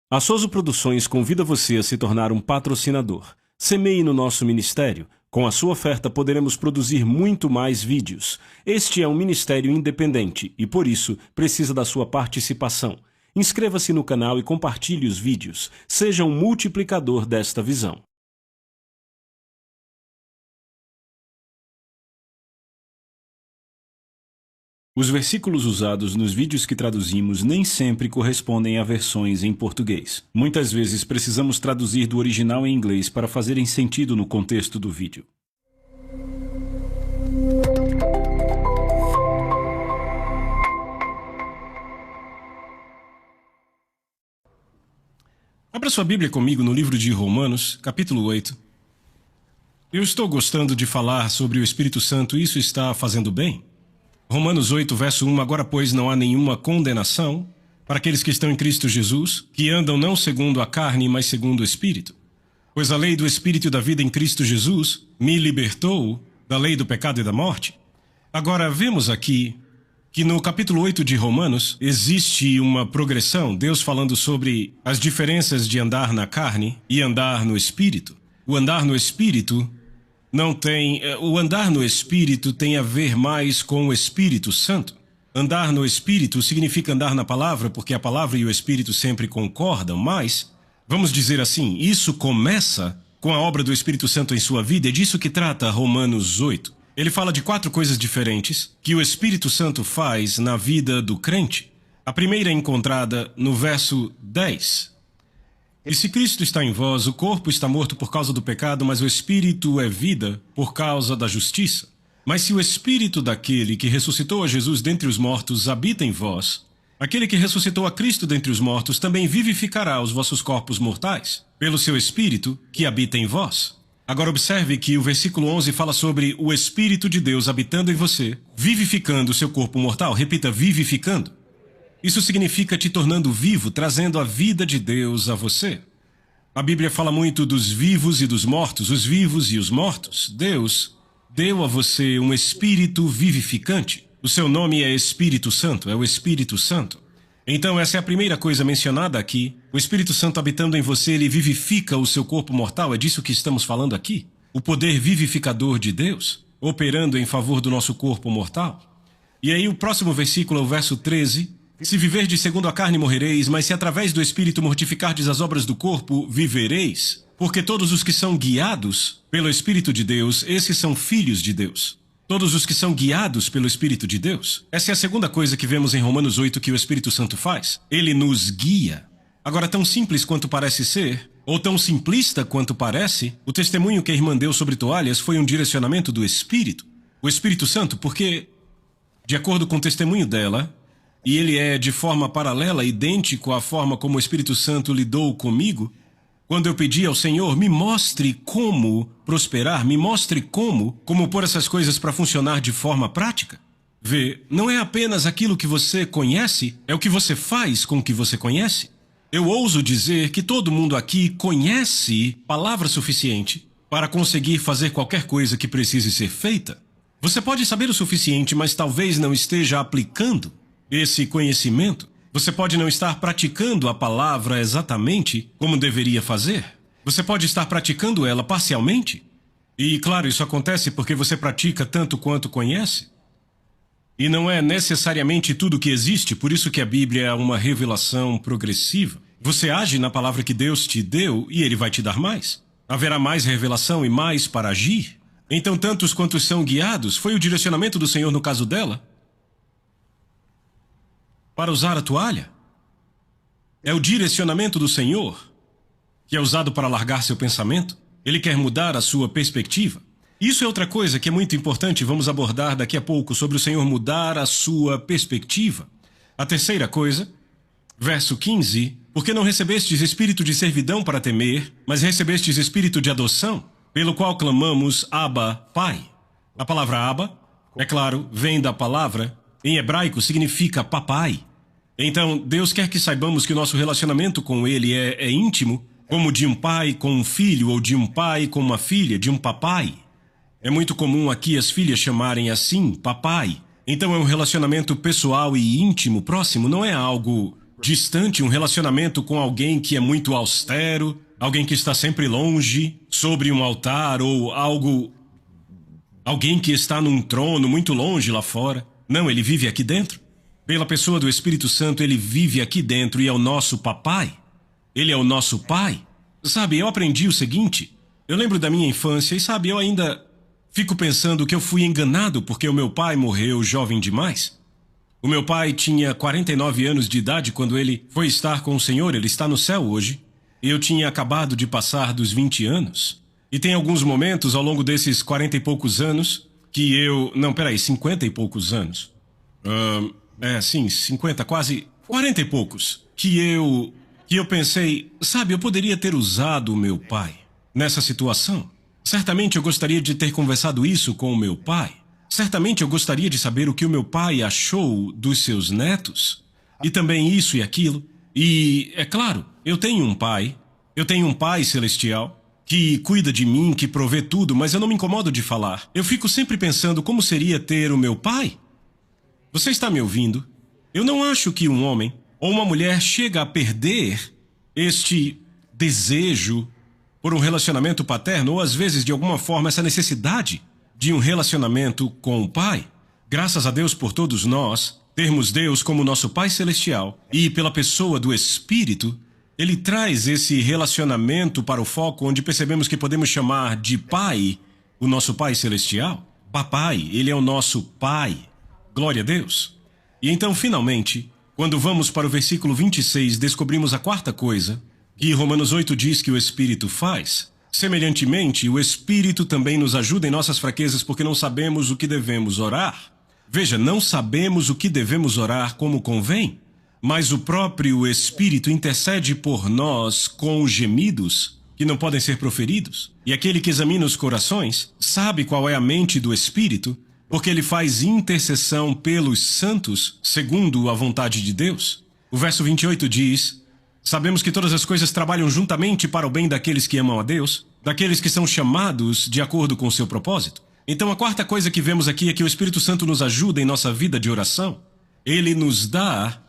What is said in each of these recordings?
A Soso Produções convida você a se tornar um patrocinador. Semeie no nosso ministério. Com a sua oferta poderemos produzir muito mais vídeos. Este é um ministério independente e, por isso, precisa da sua participação. Inscreva-se no canal e compartilhe os vídeos. Seja um multiplicador desta visão. Os versículos usados nos vídeos que traduzimos nem sempre correspondem a versões em português. Muitas vezes precisamos traduzir do original em inglês para fazerem sentido no contexto do vídeo. Abra sua Bíblia comigo no livro de Romanos, capítulo 8. Eu estou gostando de falar sobre o Espírito Santo e isso está fazendo bem? Romanos 8, verso 1, agora, pois, não há nenhuma condenação para aqueles que estão em Cristo Jesus, que andam não segundo a carne, mas segundo o Espírito. Pois a lei do Espírito e da vida em Cristo Jesus me libertou da lei do pecado e da morte. Agora, vemos aqui que no capítulo 8 de Romanos existe uma progressão, Deus falando sobre as diferenças de andar na carne e andar no Espírito. O andar no Espírito O andar no Espírito tem a ver mais com o Espírito Santo. Andar no Espírito significa andar na palavra, porque a palavra e o Espírito sempre concordam, mas, vamos dizer assim, isso começa com a obra do Espírito Santo em sua vida, é disso que trata Romanos 8. Ele fala de 4 coisas diferentes que o Espírito Santo faz na vida do crente. A primeira é encontrada no verso 10. E se Cristo está em vós, o corpo está morto por causa do pecado, mas o Espírito é vida por causa da justiça. Mas se o Espírito daquele que ressuscitou a Jesus dentre os mortos habita em vós, aquele que ressuscitou a Cristo dentre os mortos também vivificará os vossos corpos mortais, pelo seu Espírito que habita em vós. Agora observe que o versículo 11 fala sobre o Espírito de Deus habitando em você, vivificando o seu corpo mortal. Repita, vivificando. Isso significa te tornando vivo, trazendo a vida de Deus a você. A Bíblia fala muito dos vivos e dos mortos, os vivos e os mortos. Deus deu a você um espírito vivificante. O seu nome é Espírito Santo, é o Espírito Santo. Então essa é a primeira coisa mencionada aqui. O Espírito Santo habitando em você, ele vivifica o seu corpo mortal, é disso que estamos falando aqui. O poder vivificador de Deus, operando em favor do nosso corpo mortal. E aí o próximo versículo é o verso 13. Se viverdes segundo a carne, morrereis, mas se através do Espírito mortificardes as obras do corpo, vivereis. Porque todos os que são guiados pelo Espírito de Deus, esses são filhos de Deus. Todos os que são guiados pelo Espírito de Deus. Essa é a segunda coisa que vemos em Romanos 8 que o Espírito Santo faz. Ele nos guia. Agora, tão simples quanto parece ser, ou tão simplista quanto parece, o testemunho que a irmã deu sobre toalhas foi um direcionamento do Espírito. O Espírito Santo, porque, de acordo com o testemunho dela, e ele é de forma paralela, idêntico à forma como o Espírito Santo lidou comigo, quando eu pedi ao Senhor, me mostre como prosperar, me mostre como pôr essas coisas para funcionar de forma prática. Vê, não é apenas aquilo que você conhece, é o que você faz com o que você conhece. Eu ouso dizer que todo mundo aqui conhece palavra suficiente para conseguir fazer qualquer coisa que precise ser feita. Você pode saber o suficiente, mas talvez não esteja aplicando esse conhecimento. Você pode não estar praticando a palavra exatamente como deveria fazer. Você pode estar praticando ela parcialmente. E, claro, isso acontece porque você pratica tanto quanto conhece. E não é necessariamente tudo que existe, por isso que a Bíblia é uma revelação progressiva. Você age na palavra que Deus te deu e Ele vai te dar mais. Haverá mais revelação e mais para agir. Então, tantos quantos são guiados, foi o direcionamento do Senhor no caso dela, para usar a toalha. É o direcionamento do Senhor que é usado para alargar seu pensamento. Ele quer mudar a sua perspectiva. Isso é outra coisa que é muito importante, vamos abordar daqui a pouco, sobre o Senhor mudar a sua perspectiva. A terceira coisa, verso 15, porque não recebestes espírito de servidão para temer, mas recebestes espírito de adoção, pelo qual clamamos, Abba, Pai. A palavra Abba, é claro, vem da palavra, em hebraico significa papai. Então, Deus quer que saibamos que o nosso relacionamento com Ele é íntimo, como de um pai com um filho, ou de um pai com uma filha, de um papai. É muito comum aqui as filhas chamarem assim, papai. Então é um relacionamento pessoal e íntimo, próximo, não é algo distante, um relacionamento com alguém que é muito austero, alguém que está sempre longe, sobre um altar ou alguém que está num trono muito longe lá fora. Não, ele vive aqui dentro. Pela pessoa do Espírito Santo, ele vive aqui dentro e é o nosso papai. Ele é o nosso pai. Sabe, eu aprendi o seguinte. Eu lembro da minha infância e, sabe, eu ainda fico pensando que eu fui enganado porque o meu pai morreu jovem demais. O meu pai tinha 49 anos de idade quando ele foi estar com o Senhor. Ele está no céu hoje. E eu tinha acabado de passar dos 20 anos. E tem alguns momentos ao longo desses 40 e poucos anos que eu... Não, peraí, 50 e poucos anos. 50, quase 40 e poucos. Que eu pensei, sabe, eu poderia ter usado o meu pai nessa situação. Certamente eu gostaria de ter conversado isso com o meu pai. Certamente eu gostaria de saber o que o meu pai achou dos seus netos. E também isso e aquilo. E, é claro, eu tenho um pai celestial que cuida de mim, que provê tudo, mas eu não me incomodo de falar. Eu fico sempre pensando como seria ter o meu pai. Você está me ouvindo? Eu não acho que um homem ou uma mulher chega a perder este desejo por um relacionamento paterno, ou às vezes, de alguma forma, essa necessidade de um relacionamento com o pai. Graças a Deus por todos nós termos Deus como nosso Pai Celestial e pela pessoa do Espírito, ele traz esse relacionamento para o foco onde percebemos que podemos chamar de Pai o nosso Pai Celestial. Papai, ele é o nosso Pai. Glória a Deus. E então, finalmente, quando vamos para o versículo 26, descobrimos a quarta coisa que Romanos 8 diz que o Espírito faz. Semelhantemente, o Espírito também nos ajuda em nossas fraquezas porque não sabemos o que devemos orar. Veja, não sabemos o que devemos orar como convém, mas o próprio Espírito intercede por nós com gemidos que não podem ser proferidos. E aquele que examina os corações sabe qual é a mente do Espírito, porque ele faz intercessão pelos santos segundo a vontade de Deus. O verso 28 diz: sabemos que todas as coisas trabalham juntamente para o bem daqueles que amam a Deus, daqueles que são chamados de acordo com o seu propósito. Então a quarta coisa que vemos aqui é que o Espírito Santo nos ajuda em nossa vida de oração. Ele nos dá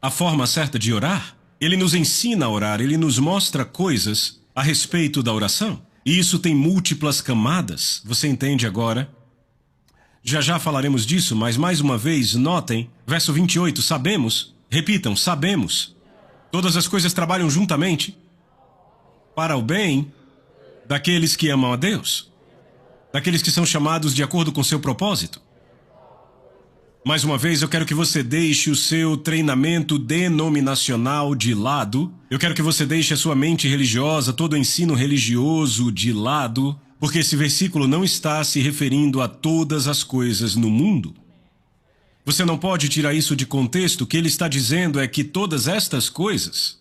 a forma certa de orar. Ele nos ensina a orar. Ele nos mostra coisas a respeito da oração. E isso tem múltiplas camadas. Você entende agora? Já falaremos disso, mas mais uma vez, notem, verso 28, sabemos, repitam, sabemos. Todas as coisas trabalham juntamente para o bem daqueles que amam a Deus, daqueles que são chamados de acordo com seu propósito. Mais uma vez, eu quero que você deixe o seu treinamento denominacional de lado. Eu quero que você deixe a sua mente religiosa, todo o ensino religioso de lado, porque esse versículo não está se referindo a todas as coisas no mundo. Você não pode tirar isso de contexto. O que ele está dizendo é que todas estas coisas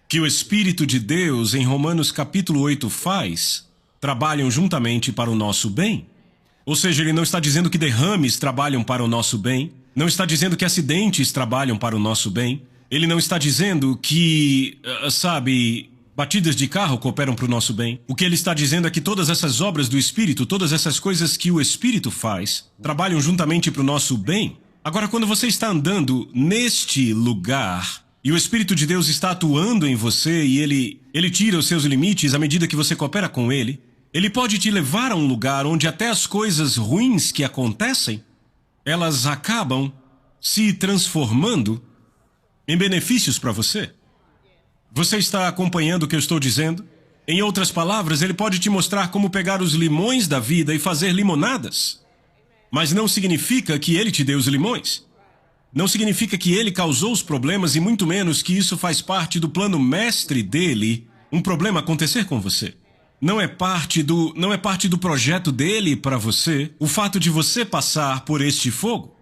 que o Espírito de Deus, em Romanos capítulo 8, faz, trabalham juntamente para o nosso bem. Ou seja, ele não está dizendo que derrames trabalham para o nosso bem, não está dizendo que acidentes trabalham para o nosso bem, ele não está dizendo que, batidas de carro cooperam para o nosso bem. O que ele está dizendo é que todas essas obras do Espírito, todas essas coisas que o Espírito faz, trabalham juntamente para o nosso bem. Agora, quando você está andando neste lugar e o Espírito de Deus está atuando em você e ele tira os seus limites à medida que você coopera com ele, ele pode te levar a um lugar onde até as coisas ruins que acontecem, elas acabam se transformando em benefícios para você. Você está acompanhando o que eu estou dizendo? Em outras palavras, ele pode te mostrar como pegar os limões da vida e fazer limonadas. Mas não significa que ele te deu os limões. Não significa que ele causou os problemas e muito menos que isso faz parte do plano mestre dele, um problema acontecer com você. Não é parte do projeto dele para você o fato de você passar por este fogo.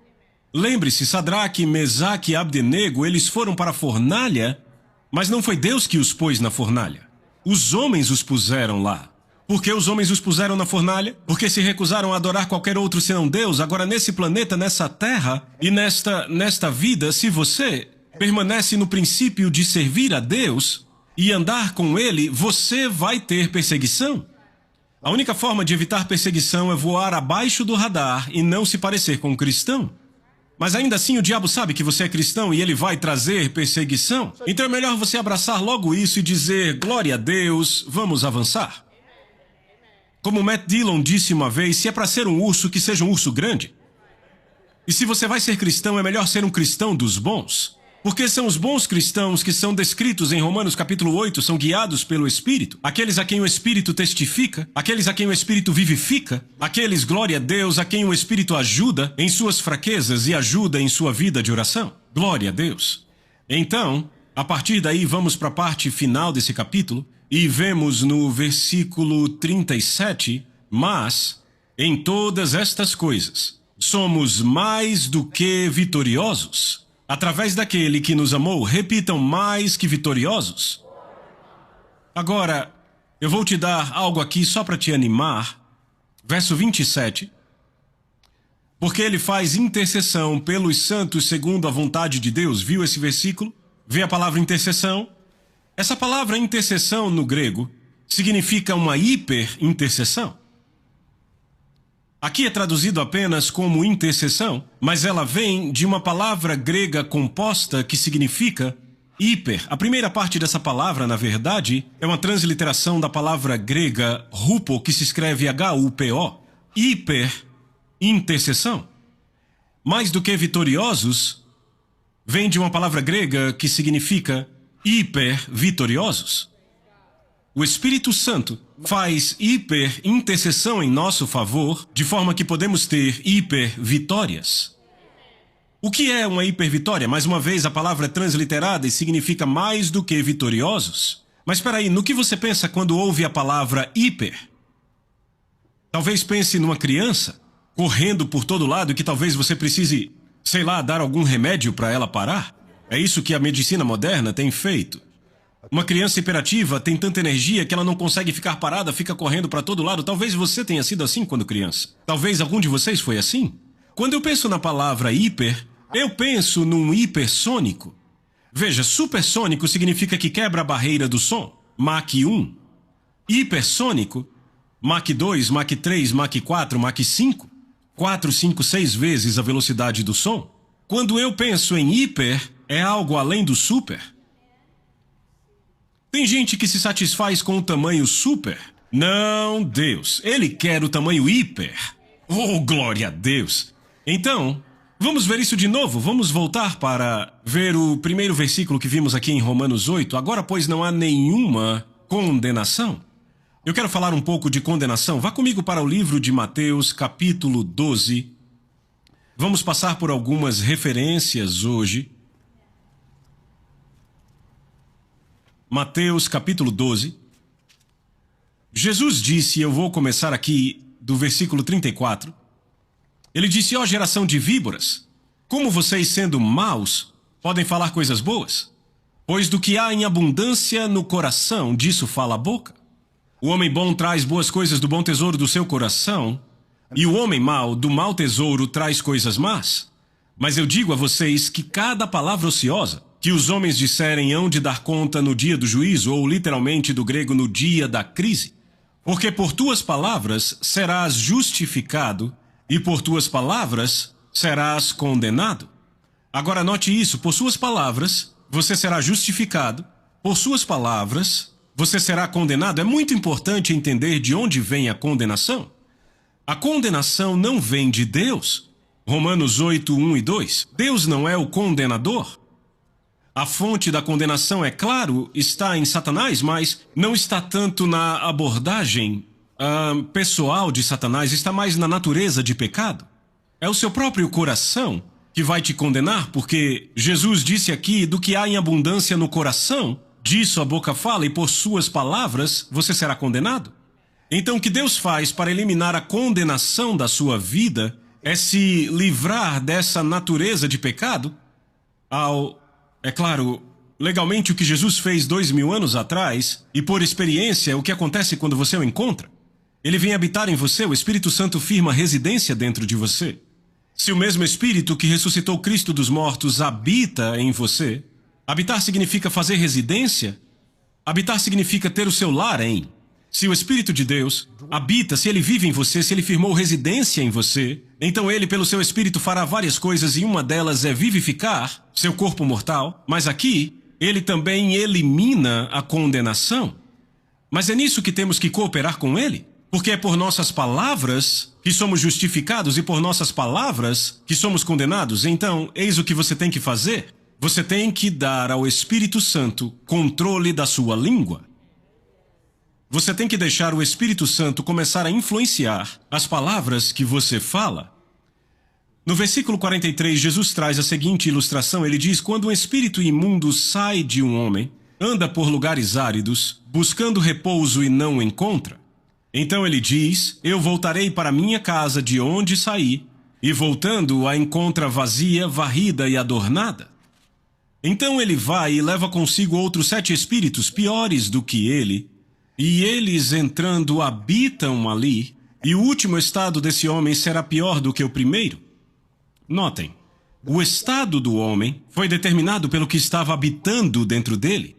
Lembre-se, Sadraque, Mesaque e Abdenego, eles foram para a fornalha, mas não foi Deus que os pôs na fornalha. Os homens os puseram lá. Por que os homens os puseram na fornalha? Porque se recusaram a adorar qualquer outro senão Deus. Agora, nesse planeta, nessa terra e nesta vida, se você permanece no princípio de servir a Deus e andar com Ele, você vai ter perseguição. A única forma de evitar perseguição é voar abaixo do radar e não se parecer com um cristão. Mas ainda assim o diabo sabe que você é cristão e ele vai trazer perseguição. Então é melhor você abraçar logo isso e dizer, glória a Deus, vamos avançar. Como Matt Dillon disse uma vez, se é para ser um urso, que seja um urso grande. E se você vai ser cristão, é melhor ser um cristão dos bons. Porque são os bons cristãos que são descritos em Romanos capítulo 8, são guiados pelo Espírito. Aqueles a quem o Espírito testifica, aqueles a quem o Espírito vivifica, aqueles, glória a Deus, a quem o Espírito ajuda em suas fraquezas e ajuda em sua vida de oração. Glória a Deus. Então, a partir daí, vamos para a parte final desse capítulo e vemos no versículo 37, mas, em todas estas coisas, somos mais do que vitoriosos, através daquele que nos amou. Repitam, mais que vitoriosos. Agora, eu vou te dar algo aqui só para te animar. Verso 27. Porque ele faz intercessão pelos santos segundo a vontade de Deus. Viu esse versículo? Vê a palavra intercessão? Essa palavra intercessão no grego significa uma hiperintercessão. Aqui é traduzido apenas como intercessão, mas ela vem de uma palavra grega composta que significa hiper. A primeira parte dessa palavra, na verdade, é uma transliteração da palavra grega hupo, que se escreve H-U-P-O. Hiper-intercessão. Mais do que vitoriosos, vem de uma palavra grega que significa hiper-vitoriosos. O Espírito Santo faz hiper-intercessão em nosso favor, de forma que podemos ter hiper-vitórias. O que é uma hiper-vitória? Mais uma vez, a palavra é transliterada e significa mais do que vitoriosos. Mas espera aí, no que você pensa quando ouve a palavra hiper? Talvez pense numa criança correndo por todo lado e que talvez você precise, sei lá, dar algum remédio para ela parar. É isso que a medicina moderna tem feito. Uma criança hiperativa tem tanta energia que ela não consegue ficar parada, fica correndo para todo lado. Talvez você tenha sido assim quando criança. Talvez algum de vocês foi assim. Quando eu penso na palavra hiper, eu penso num hipersônico. Veja, supersônico significa que quebra a barreira do som. Mach 1. Hipersônico, Mach 2, Mach 3, Mach 4, Mach 5. 4, 5, 6 vezes a velocidade do som. Quando eu penso em hiper, é algo além do super. Tem gente que se satisfaz com o tamanho super. Não, Deus. Ele quer o tamanho hiper. Oh, glória a Deus. Então, vamos ver isso de novo. Vamos voltar para ver o primeiro versículo que vimos aqui em Romanos 8. Agora, pois, não há nenhuma condenação. Eu quero falar um pouco de condenação. Vá comigo para o livro de Mateus, capítulo 12. Vamos passar por algumas referências hoje. Mateus capítulo 12. Jesus disse, eu vou começar aqui do versículo 34. Ele disse, ó geração de víboras, como vocês sendo maus, podem falar coisas boas? Pois do que há em abundância no coração, disso fala a boca. O homem bom traz boas coisas do bom tesouro do seu coração, e o homem mau do mau tesouro traz coisas más. Mas eu digo a vocês que cada palavra ociosa que os homens disserem hão de dar conta no dia do juízo, ou literalmente do grego no dia da crise. Porque por tuas palavras serás justificado, e por tuas palavras serás condenado. Agora note isso, por suas palavras você será justificado, por suas palavras você será condenado. É muito importante entender de onde vem a condenação. A condenação não vem de Deus. Romanos 8, 1 e 2. Deus não é o condenador. A fonte da condenação, é claro, está em Satanás, mas não está tanto na abordagem pessoal de Satanás, está mais na natureza de pecado. É o seu próprio coração que vai te condenar, porque Jesus disse aqui, do que há em abundância no coração, disso a boca fala, e por suas palavras você será condenado. Então o que Deus faz para eliminar a condenação da sua vida é se livrar dessa natureza de pecado é claro, legalmente o que Jesus fez 2000 anos atrás, e por experiência, o que acontece quando você o encontra. Ele vem habitar em você, o Espírito Santo firma residência dentro de você. Se o mesmo Espírito que ressuscitou Cristo dos mortos habita em você, habitar significa fazer residência, habitar significa ter o seu lar em. Se o Espírito de Deus habita, se ele vive em você, se ele firmou residência em você, Então ele, pelo seu espírito, fará várias coisas e uma delas é vivificar seu corpo mortal. Mas aqui, ele também elimina a condenação. Mas é nisso que temos que cooperar com ele. Porque é por nossas palavras que somos justificados e por nossas palavras que somos condenados. Então, eis o que você tem que fazer. Você tem que dar ao Espírito Santo controle da sua língua. Você tem que deixar o Espírito Santo começar a influenciar as palavras que você fala. No versículo 43, Jesus traz a seguinte ilustração. Ele diz: quando um espírito imundo sai de um homem, anda por lugares áridos, buscando repouso e não o encontra. Então ele diz: eu voltarei para minha casa de onde saí, e voltando a encontra vazia, varrida e adornada. Então ele vai e leva consigo outros 7 espíritos piores do que ele, e eles entrando habitam ali, e o último estado desse homem será pior do que o primeiro. Notem, o estado do homem foi determinado pelo que estava habitando dentro dele.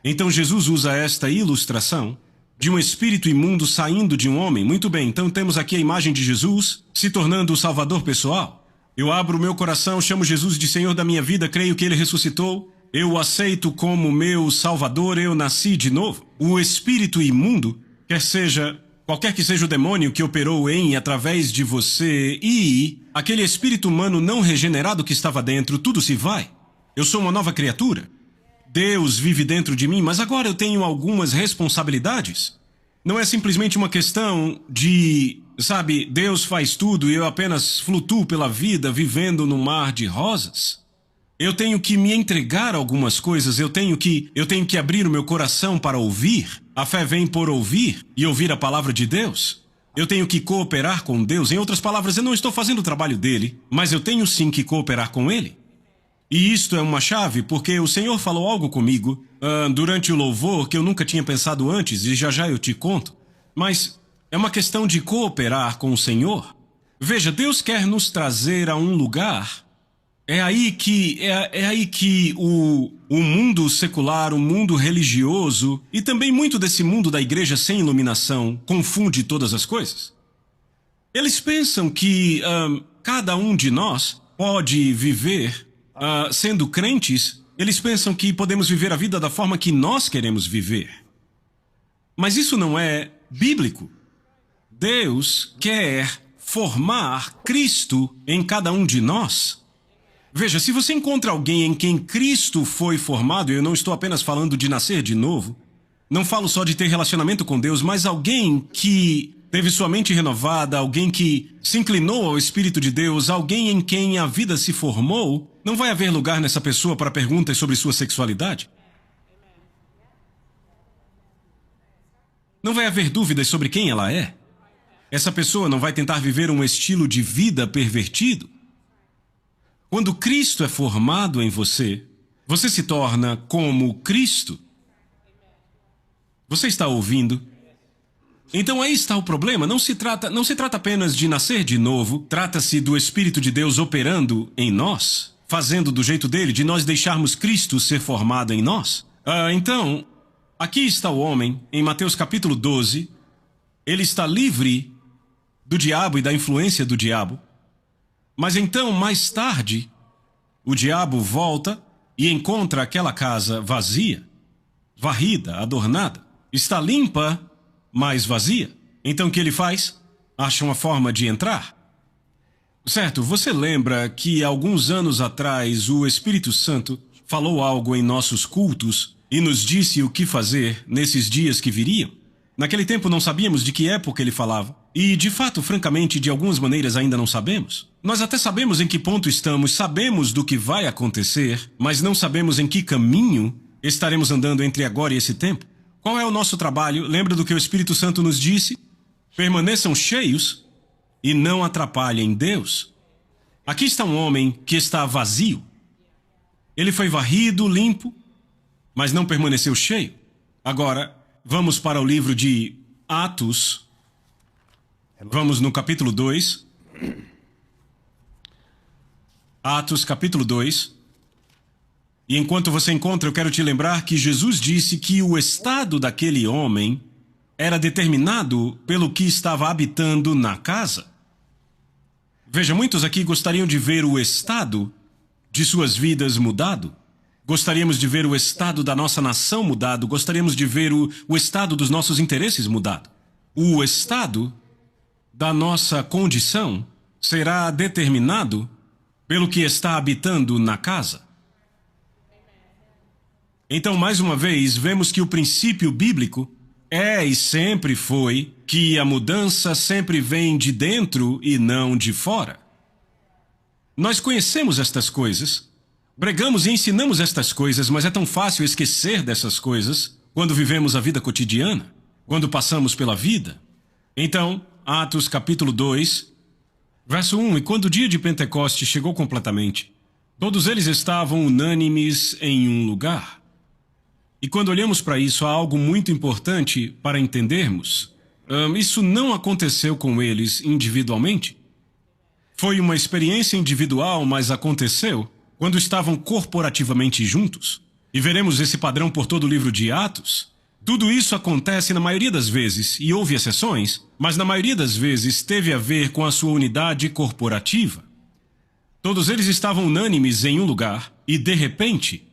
Então Jesus usa esta ilustração de um espírito imundo saindo de um homem. Muito bem, então temos aqui a imagem de Jesus se tornando o Salvador pessoal. Eu abro o meu coração, chamo Jesus de Senhor da minha vida, creio que Ele ressuscitou. Eu o aceito como meu Salvador, eu nasci de novo. O espírito imundo, qualquer que seja o demônio que operou em e através de você, e aquele espírito humano não regenerado que estava dentro, tudo se vai. Eu sou uma nova criatura. Deus vive dentro de mim, mas agora eu tenho algumas responsabilidades. Não é simplesmente uma questão de, Deus faz tudo e eu apenas flutuo pela vida vivendo num mar de rosas. Eu tenho que me entregar a algumas coisas, eu tenho que abrir o meu coração para ouvir. A fé vem por ouvir e ouvir a palavra de Deus. Eu tenho que cooperar com Deus. Em outras palavras, eu não estou fazendo o trabalho dele, mas eu tenho sim que cooperar com ele. E isto é uma chave, porque o Senhor falou algo comigo durante o louvor que eu nunca tinha pensado antes, e já eu te conto. Mas é uma questão de cooperar com o Senhor. Veja, Deus quer nos trazer a um lugar. É aí que o mundo secular, o mundo religioso e também muito desse mundo da igreja sem iluminação confunde todas as coisas. Eles pensam que cada um de nós pode viver, sendo crentes, eles pensam que podemos viver a vida da forma que nós queremos viver. Mas isso não é bíblico. Deus quer formar Cristo em cada um de nós. Veja, se você encontra alguém em quem Cristo foi formado, e eu não estou apenas falando de nascer de novo, não falo só de ter relacionamento com Deus, mas alguém que teve sua mente renovada, alguém que se inclinou ao Espírito de Deus, alguém em quem a vida se formou, não vai haver lugar nessa pessoa para perguntas sobre sua sexualidade. Não vai haver dúvidas sobre quem ela é. Essa pessoa não vai tentar viver um estilo de vida pervertido. Quando Cristo é formado em você, você se torna como Cristo. Você está ouvindo? Então aí está o problema. Não se trata apenas de nascer de novo. Trata-se do Espírito de Deus operando em nós, fazendo do jeito dele, de nós deixarmos Cristo ser formado em nós. Então, aqui está o homem, em Mateus capítulo 12. Ele está livre do diabo e da influência do diabo. Mas então, mais tarde, o diabo volta e encontra aquela casa vazia, varrida, adornada. Está limpa, mas vazia. Então o que ele faz? Acha uma forma de entrar. Certo, você lembra que alguns anos atrás o Espírito Santo falou algo em nossos cultos e nos disse o que fazer nesses dias que viriam? Naquele tempo não sabíamos de que época ele falava. E, de fato, francamente, de algumas maneiras ainda não sabemos. Nós até sabemos em que ponto estamos, sabemos do que vai acontecer, mas não sabemos em que caminho estaremos andando entre agora e esse tempo. Qual é o nosso trabalho? Lembra do que o Espírito Santo nos disse? Permaneçam cheios e não atrapalhem Deus. Aqui está um homem que está vazio. Ele foi varrido, limpo, mas não permaneceu cheio. Agora, vamos para o livro de Atos. Vamos no capítulo 2. Atos, capítulo 2. E enquanto você encontra, eu quero te lembrar que Jesus disse que o estado daquele homem era determinado pelo que estava habitando na casa. Veja, muitos aqui gostariam de ver o estado de suas vidas mudado. Gostaríamos de ver o estado da nossa nação mudado. Gostaríamos de ver o estado dos nossos interesses mudado. O estado da nossa condição será determinado pelo que está habitando na casa. Então, mais uma vez, vemos que o princípio bíblico é e sempre foi que a mudança sempre vem de dentro e não de fora. Nós conhecemos estas coisas, pregamos e ensinamos estas coisas, mas é tão fácil esquecer dessas coisas quando vivemos a vida cotidiana, quando passamos pela vida. Então, Atos capítulo 2, verso 1, e quando o dia de Pentecoste chegou completamente, todos eles estavam unânimes em um lugar. E quando olhamos para isso, há algo muito importante para entendermos. Isso não aconteceu com eles individualmente. Foi uma experiência individual, mas aconteceu quando estavam corporativamente juntos. E veremos esse padrão por todo o livro de Atos. Tudo isso acontece na maioria das vezes, e houve exceções, mas na maioria das vezes teve a ver com a sua unidade corporativa. Todos eles estavam unânimes em um lugar, e de repente...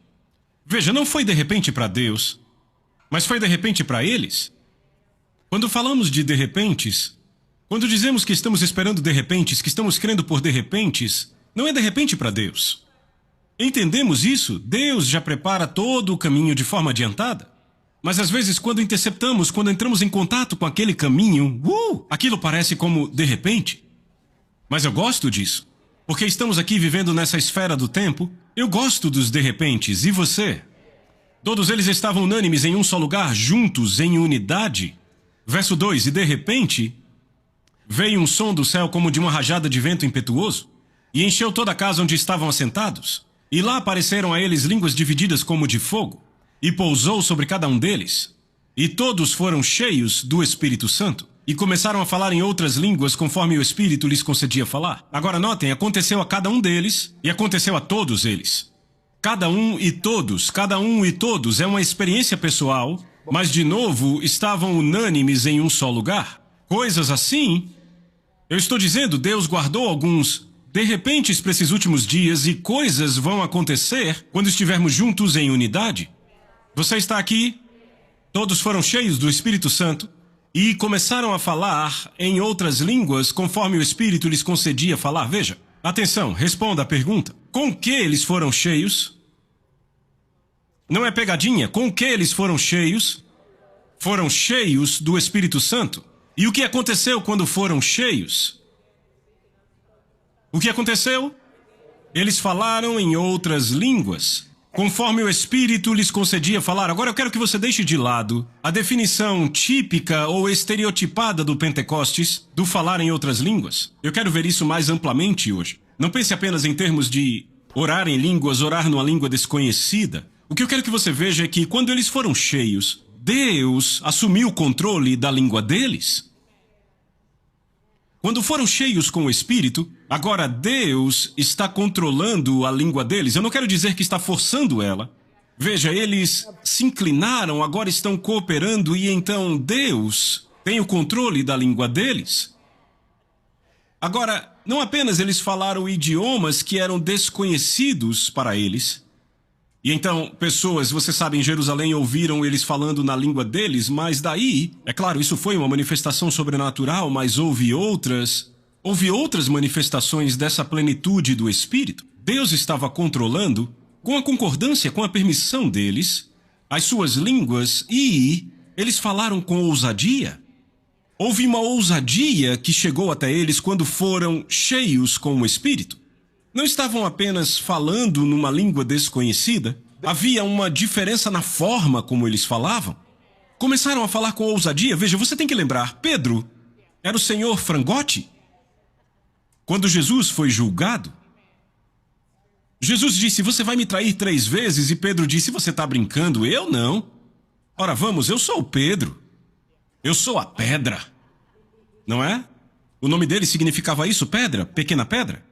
Veja, não foi de repente para Deus, mas foi de repente para eles. Quando falamos de repentes, quando dizemos que estamos esperando de repentes, que estamos crendo por de repentes, não é de repente para Deus. Entendemos isso? Deus já prepara todo o caminho de forma adiantada. Mas às vezes, quando interceptamos, quando entramos em contato com aquele caminho, aquilo parece como de repente. Mas eu gosto disso, porque estamos aqui vivendo nessa esfera do tempo. Eu gosto dos de repentes, e você? Todos eles estavam unânimes em um só lugar, juntos, em unidade. Verso 2, e de repente, veio um som do céu como de uma rajada de vento impetuoso, e encheu toda a casa onde estavam assentados. E lá apareceram a eles línguas divididas como de fogo, e pousou sobre cada um deles. E todos foram cheios do Espírito Santo, e começaram a falar em outras línguas conforme o Espírito lhes concedia falar. Agora notem, aconteceu a cada um deles, e aconteceu a todos eles. Cada um e todos é uma experiência pessoal, mas de novo estavam unânimes em um só lugar. Coisas assim, eu estou dizendo, Deus guardou alguns de repentes para esses últimos dias, e coisas vão acontecer quando estivermos juntos em unidade. Você está aqui, todos foram cheios do Espírito Santo e começaram a falar em outras línguas conforme o Espírito lhes concedia falar. Veja, atenção, responda a pergunta. Com que eles foram cheios? Não é pegadinha. Com que eles foram cheios? Foram cheios do Espírito Santo. E o que aconteceu quando foram cheios? O que aconteceu? Eles falaram em outras línguas, conforme o Espírito lhes concedia falar. Agora eu quero que você deixe de lado a definição típica ou estereotipada do Pentecostes, do falar em outras línguas. Eu quero ver isso mais amplamente hoje. Não pense apenas em termos de orar em línguas, orar numa língua desconhecida. O que eu quero que você veja é que quando eles foram cheios, Deus assumiu o controle da língua deles. Quando foram cheios com o Espírito, agora Deus está controlando a língua deles. Eu não quero dizer que está forçando ela. Veja, eles se inclinaram, agora estão cooperando, e então Deus tem o controle da língua deles. Agora, não apenas eles falaram idiomas que eram desconhecidos para eles. E então, pessoas, você sabe, em Jerusalém ouviram eles falando na língua deles, mas daí, é claro, isso foi uma manifestação sobrenatural, mas houve outras manifestações dessa plenitude do Espírito. Deus estava controlando, com a concordância, com a permissão deles, as suas línguas, e eles falaram com ousadia. Houve uma ousadia que chegou até eles quando foram cheios com o Espírito. Não estavam apenas falando numa língua desconhecida, havia uma diferença na forma como eles falavam. Começaram a falar com ousadia. Veja, você tem que lembrar, Pedro era o senhor frangote. Quando Jesus foi julgado, Jesus disse, você vai me trair 3 vezes? E Pedro disse, você está brincando? Eu não. Ora, vamos, eu sou o Pedro. Eu sou a pedra. Não é? O nome dele significava isso, pedra, pequena pedra.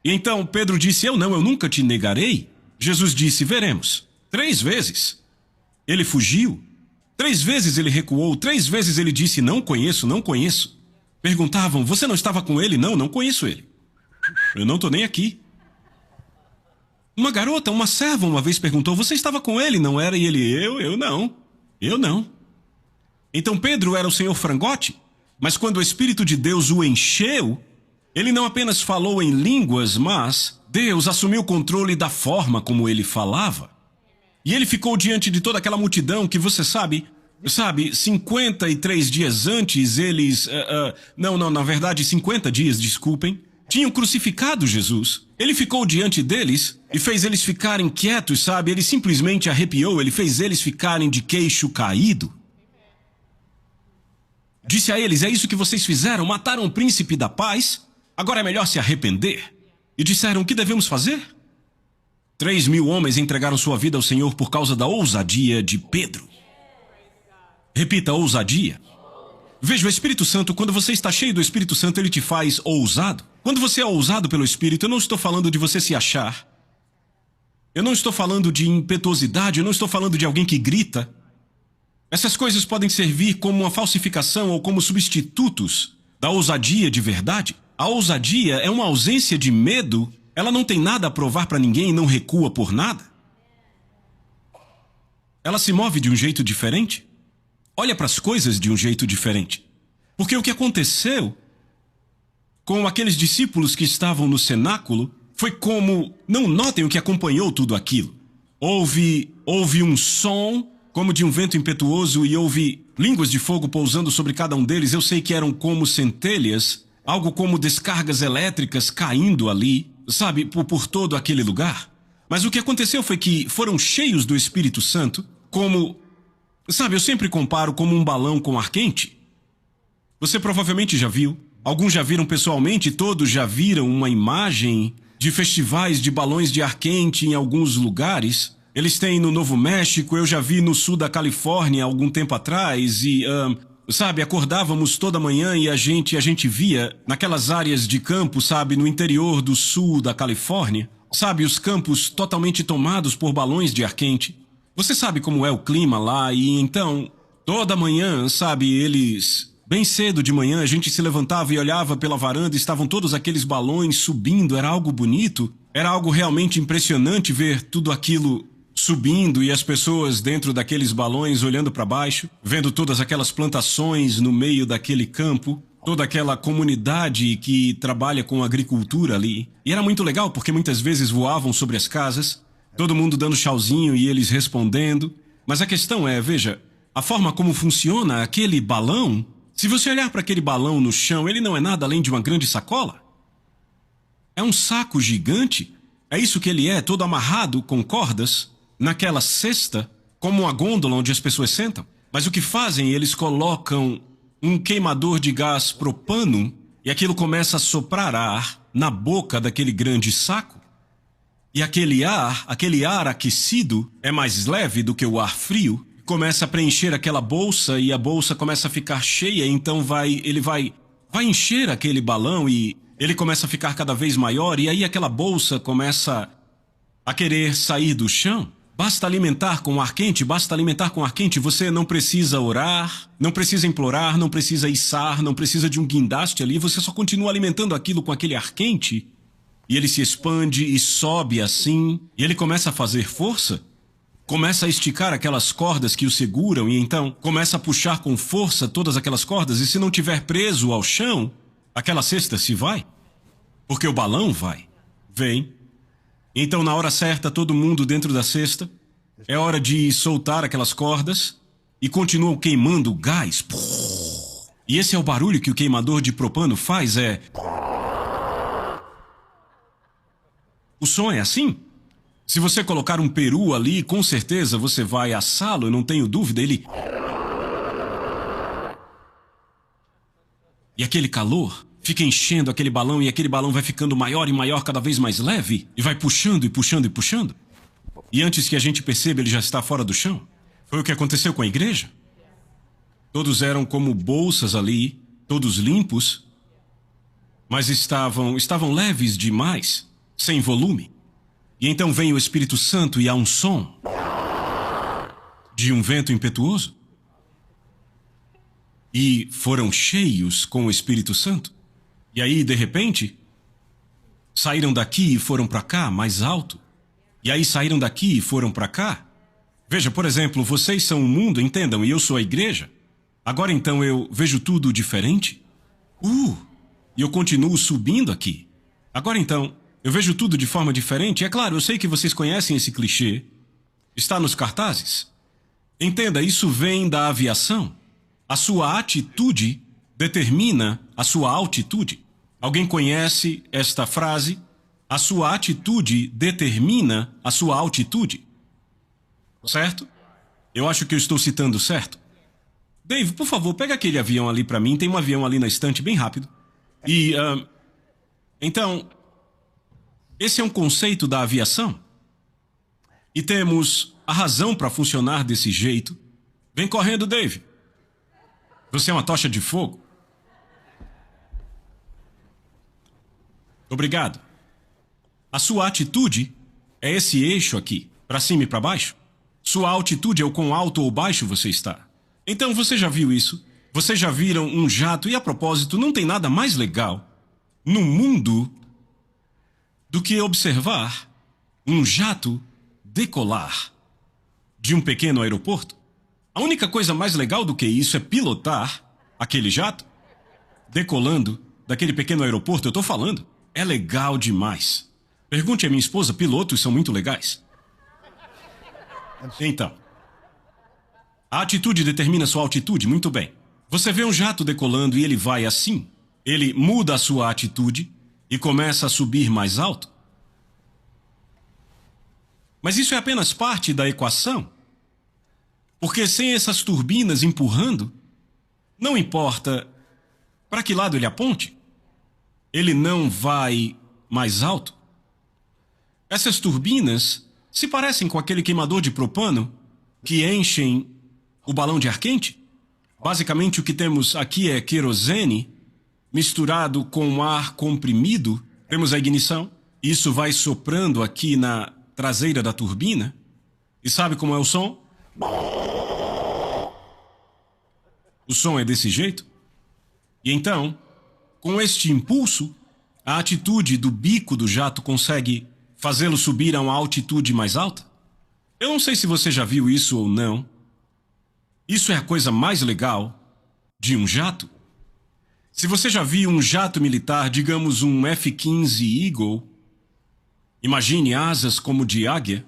E então Pedro disse, eu nunca te negarei. Jesus disse, veremos. 3 vezes. Ele fugiu. 3 vezes ele recuou. 3 vezes ele disse, não conheço, não conheço. Perguntavam, você não estava com ele? Não conheço ele. Eu não tô nem aqui. Uma garota, uma serva, uma vez perguntou: você estava com ele, não era? E ele: eu não. Eu não. Então Pedro era o senhor Frangote, mas quando o Espírito de Deus o encheu, ele não apenas falou em línguas, mas Deus assumiu o controle da forma como ele falava. E ele ficou diante de toda aquela multidão que você sabe, 53 dias antes eles, na verdade 50 dias, desculpem, tinham crucificado Jesus. Ele ficou diante deles e fez eles ficarem quietos, sabe? Ele simplesmente arrepiou, ele fez eles ficarem de queixo caído. Disse a eles: é isso que vocês fizeram, mataram o príncipe da paz, agora é melhor se arrepender. E disseram: o que devemos fazer? 3.000 homens entregaram sua vida ao Senhor por causa da ousadia de Pedro. Repita: ousadia. Veja, o Espírito Santo, quando você está cheio do Espírito Santo, ele te faz ousado. Quando você é ousado pelo Espírito, eu não estou falando de você se achar. Eu não estou falando de impetuosidade, eu não estou falando de alguém que grita. Essas coisas podem servir como uma falsificação ou como substitutos da ousadia de verdade. A ousadia é uma ausência de medo. Ela não tem nada a provar para ninguém e não recua por nada. Ela se move de um jeito diferente. Olha para as coisas de um jeito diferente. Porque o que aconteceu com aqueles discípulos que estavam no cenáculo foi como... Não notem o que acompanhou tudo aquilo. Houve um som como de um vento impetuoso e houve línguas de fogo pousando sobre cada um deles. Eu sei que eram como centelhas, algo como descargas elétricas caindo ali, sabe, por todo aquele lugar. Mas o que aconteceu foi que foram cheios do Espírito Santo como... Sabe, eu sempre comparo como um balão com ar quente. Você provavelmente já viu. Alguns já viram pessoalmente, todos já viram uma imagem de festivais de balões de ar quente em alguns lugares. Eles têm no Novo México, eu já vi no sul da Califórnia há algum tempo atrás e, sabe, acordávamos toda manhã e a gente via naquelas áreas de campo, sabe, no interior do sul da Califórnia, sabe, os campos totalmente tomados por balões de ar quente. Você sabe como é o clima lá e então, toda manhã, sabe, eles... Bem cedo de manhã, a gente se levantava e olhava pela varanda e estavam todos aqueles balões subindo, era algo bonito. Era algo realmente impressionante ver tudo aquilo subindo e as pessoas dentro daqueles balões olhando para baixo, vendo todas aquelas plantações no meio daquele campo, toda aquela comunidade que trabalha com agricultura ali. E era muito legal porque muitas vezes voavam sobre as casas, todo mundo dando tchauzinho e eles respondendo. Mas a questão é, veja, a forma como funciona aquele balão... Se você olhar para aquele balão no chão, ele não é nada além de uma grande sacola. É um saco gigante. É isso que ele é, todo amarrado com cordas, naquela cesta, como uma gôndola onde as pessoas sentam. Mas o que fazem, eles colocam um queimador de gás propano e aquilo começa a soprar ar na boca daquele grande saco. E aquele ar aquecido é mais leve do que o ar frio. Começa a preencher aquela bolsa e a bolsa começa a ficar cheia, então ele vai encher aquele balão e ele começa a ficar cada vez maior e aí aquela bolsa começa a querer sair do chão. Basta alimentar com ar quente, você não precisa orar, não precisa implorar, não precisa içar, não precisa de um guindaste ali, você só continua alimentando aquilo com aquele ar quente e ele se expande e sobe assim e ele começa a fazer força. Começa a esticar aquelas cordas que o seguram e então começa a puxar com força todas aquelas cordas e se não tiver preso ao chão, aquela cesta se vai. Porque o balão vai. Vem. Então na hora certa todo mundo dentro da cesta, é hora de soltar aquelas cordas e continuam queimando o gás. E esse é o barulho que o queimador de propano faz, O som é assim. Se você colocar um peru ali, com certeza você vai assá-lo, eu não tenho dúvida, ele... E aquele calor fica enchendo aquele balão e aquele balão vai ficando maior e maior, cada vez mais leve, e vai puxando e puxando e puxando. E antes que a gente perceba, ele já está fora do chão. Foi o que aconteceu com a igreja. Todos eram como bolsas ali, todos limpos, mas estavam leves demais, sem volume. E então vem o Espírito Santo e há um som de um vento impetuoso. E foram cheios com o Espírito Santo. E aí, de repente, saíram daqui e foram para cá, mais alto. E aí saíram daqui e foram para cá. Veja, por exemplo, vocês são o mundo, entendam, e eu sou a igreja. Agora então eu vejo tudo diferente? E eu continuo subindo aqui. Agora então, eu vejo tudo de forma diferente. É claro, eu sei que vocês conhecem esse clichê. Está nos cartazes. Entenda, isso vem da aviação. A sua atitude determina a sua altitude. Alguém conhece esta frase? A sua atitude determina a sua altitude. Certo? Eu acho que eu estou citando certo. Dave, por favor, pega aquele avião ali para mim. Tem um avião ali na estante, bem rápido. Então, esse é um conceito da aviação. E temos a razão para funcionar desse jeito. Vem correndo, Dave. Você é uma tocha de fogo. Obrigado. A sua atitude é esse eixo aqui, para cima e para baixo. Sua altitude é o quão alto ou baixo você está. Então você já viu isso? Vocês já viram um jato? E a propósito, não tem nada mais legal no mundo do que observar um jato decolar de um pequeno aeroporto. A única coisa mais legal do que isso é pilotar aquele jato decolando daquele pequeno aeroporto. Eu tô falando. É legal demais. Pergunte à minha esposa, pilotos são muito legais. Então, a atitude determina sua altitude, muito bem. Você vê um jato decolando e ele vai assim. Ele muda a sua atitude e começa a subir mais alto. Mas isso é apenas parte da equação. Porque sem essas turbinas empurrando, não importa para que lado ele aponte, ele não vai mais alto. Essas turbinas se parecem com aquele queimador de propano que enchem o balão de ar quente. Basicamente o que temos aqui é querosene misturado com ar comprimido. Temos a ignição. Isso vai soprando aqui na traseira da turbina. E sabe como é o som? O som é desse jeito. E então, com este impulso, a atitude do bico do jato consegue fazê-lo subir a uma altitude mais alta? Eu não sei se você já viu isso ou não. Isso é a coisa mais legal de um jato. Se você já viu um jato militar, digamos um F-15 Eagle, imagine asas como de águia,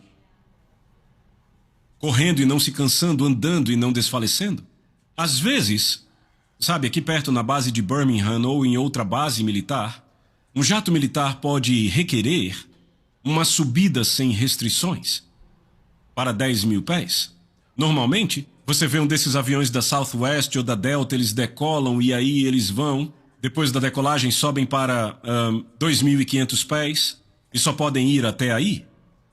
correndo e não se cansando, andando e não desfalecendo. Às vezes, sabe, aqui perto na base de Birmingham ou em outra base militar, um jato militar pode requerer uma subida sem restrições para 10 mil pés. Normalmente, você vê um desses aviões da Southwest ou da Delta, eles decolam e aí eles vão, depois da decolagem, sobem para 2.500 pés e só podem ir até aí.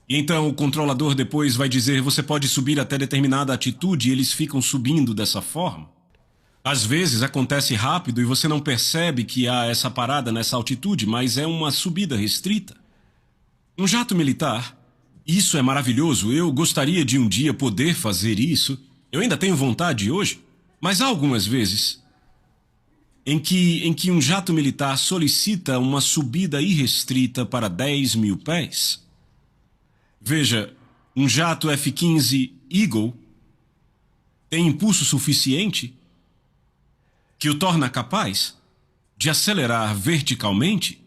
E então o controlador depois vai dizer, você pode subir até determinada altitude e eles ficam subindo dessa forma. Às vezes acontece rápido e você não percebe que há essa parada nessa altitude, mas é uma subida restrita. Um jato militar, isso é maravilhoso, eu gostaria de um dia poder fazer isso. Eu ainda tenho vontade hoje, mas há algumas vezes em que um jato militar solicita uma subida irrestrita para 10 mil pés. Veja, um jato F-15 Eagle tem impulso suficiente que o torna capaz de acelerar verticalmente.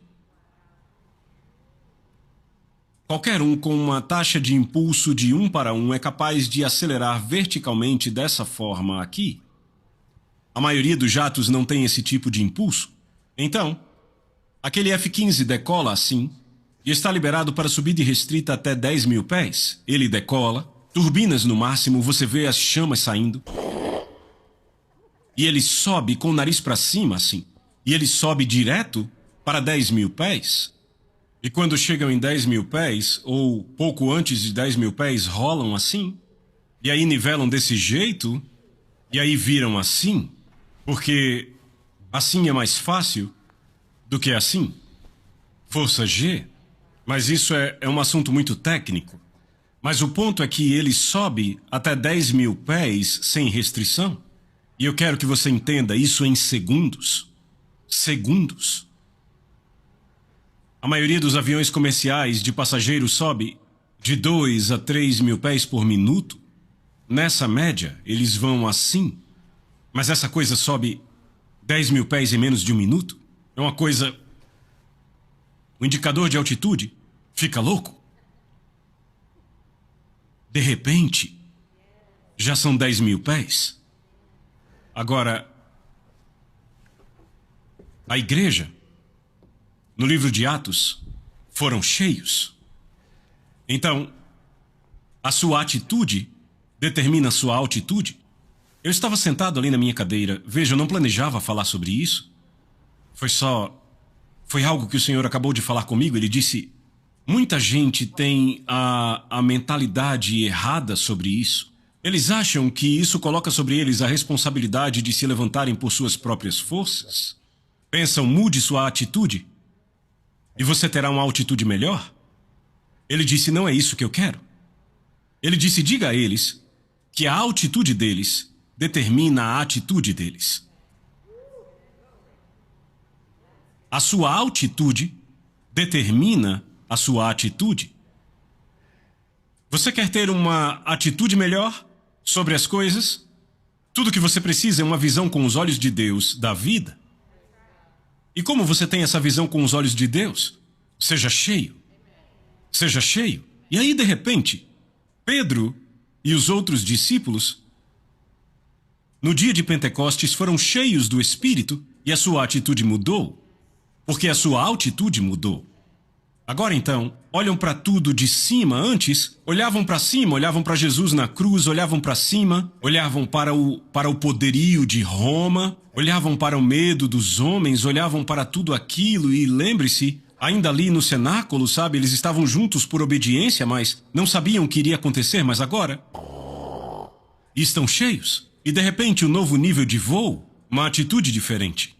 Qualquer um com uma taxa de impulso de 1:1 é capaz de acelerar verticalmente dessa forma aqui. A maioria dos jatos não tem esse tipo de impulso. Então, aquele F-15 decola assim e está liberado para subida irrestrita até 10 mil pés. Ele decola, turbinas no máximo, você vê as chamas saindo. E ele sobe com o nariz para cima assim. E ele sobe direto para 10 mil pés. E quando chegam em 10 mil pés, ou pouco antes de 10 mil pés, rolam assim. E aí nivelam desse jeito. E aí viram assim. Porque assim é mais fácil do que assim. Força G. Mas isso é um assunto muito técnico. Mas o ponto é que ele sobe até 10 mil pés sem restrição. E eu quero que você entenda isso em segundos. Segundos. A maioria dos aviões comerciais de passageiros sobe de 2 a 3 mil pés por minuto. Nessa média, eles vão assim. Mas essa coisa sobe 10 mil pés em menos de um minuto. É uma coisa... O indicador de altitude fica louco. De repente, já são 10 mil pés. Agora, a igreja, no livro de Atos, foram cheios. Então, a sua atitude determina a sua altitude. Eu estava sentado ali na minha cadeira. Veja, eu não planejava falar sobre isso. Foi algo que o Senhor acabou de falar comigo. Ele disse, muita gente tem a mentalidade errada sobre isso. Eles acham que isso coloca sobre eles a responsabilidade de se levantarem por suas próprias forças. Pensam, mude sua atitude e você terá uma altitude melhor. Ele disse, não é isso que eu quero. Ele disse, diga a eles que a altitude deles determina a atitude deles. A sua altitude determina a sua atitude. Você quer ter uma atitude melhor sobre as coisas? Tudo que você precisa é uma visão com os olhos de Deus da vida. E como você tem essa visão com os olhos de Deus? Seja cheio. Seja cheio. E aí, de repente, Pedro e os outros discípulos, no dia de Pentecostes, foram cheios do Espírito e a sua atitude mudou. Porque a sua altitude mudou. Agora então, olham para tudo de cima. Antes, olhavam para cima, olhavam para Jesus na cruz, olhavam para cima, olhavam para o poderio de Roma, olhavam para o medo dos homens, olhavam para tudo aquilo e lembre-se, ainda ali no cenáculo, sabe, eles estavam juntos por obediência, mas não sabiam o que iria acontecer, mas agora estão cheios. E de repente, um novo nível de voo, uma atitude diferente.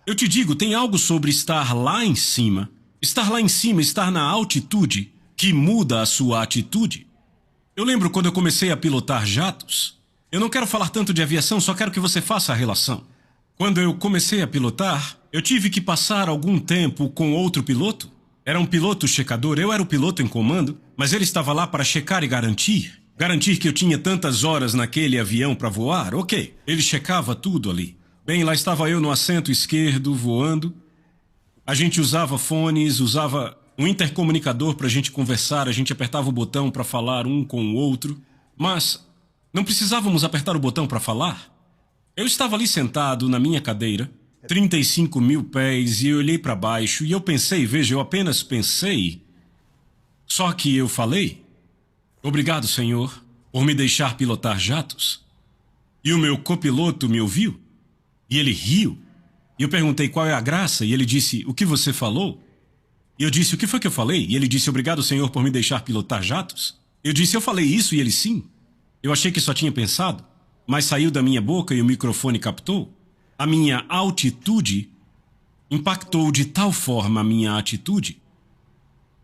Eu te digo, tem algo sobre estar lá em cima. Estar lá em cima, estar na altitude, que muda a sua atitude. Eu lembro quando eu comecei a pilotar jatos. Eu não quero falar tanto de aviação, só quero que você faça a relação. Quando eu comecei a pilotar, eu tive que passar algum tempo com outro piloto. Era um piloto checador, eu era o piloto em comando, mas ele estava lá para checar e garantir. Garantir que eu tinha tantas horas naquele avião para voar, ok. Ele checava tudo ali. Bem, lá estava eu no assento esquerdo, voando. A gente usava fones, usava um intercomunicador para a gente conversar, a gente apertava o botão para falar um com o outro. Mas não precisávamos apertar o botão para falar. Eu estava ali sentado na minha cadeira, 35 mil pés, e eu olhei para baixo e eu pensei, veja, eu apenas pensei. Só que eu falei, obrigado, Senhor, por me deixar pilotar jatos. E o meu copiloto me ouviu. E ele riu. E eu perguntei qual é a graça. E ele disse, o que você falou? E eu disse, o que foi que eu falei? E ele disse, obrigado, Senhor, por me deixar pilotar jatos. Eu disse, eu falei isso? E ele, sim. Eu achei que só tinha pensado. Mas saiu da minha boca e o microfone captou. A minha altitude impactou de tal forma a minha atitude.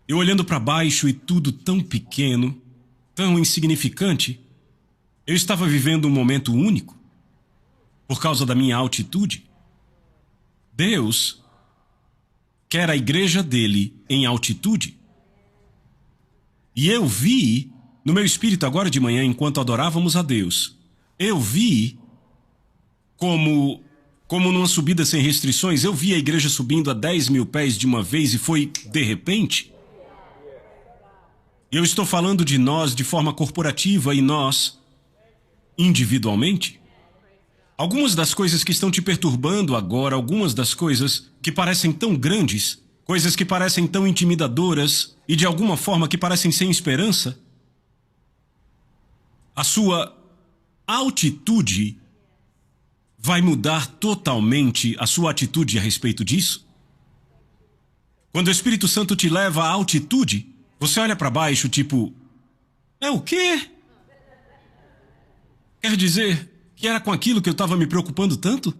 Eu olhando para baixo e tudo tão pequeno, tão insignificante, eu estava vivendo um momento único. Por causa da minha altitude. Deus quer a igreja dele em altitude. E eu vi, no meu espírito agora de manhã, enquanto adorávamos a Deus, eu vi como numa subida sem restrições, eu vi a igreja subindo a 10 mil pés de uma vez e foi de repente. Eu estou falando de nós de forma corporativa e nós individualmente. Algumas das coisas que estão te perturbando agora, algumas das coisas que parecem tão grandes, coisas que parecem tão intimidadoras e de alguma forma que parecem sem esperança, a sua altitude vai mudar totalmente a sua atitude a respeito disso. Quando o Espírito Santo te leva à altitude, você olha para baixo tipo, é o quê? Quer dizer... que era com aquilo que eu estava me preocupando tanto?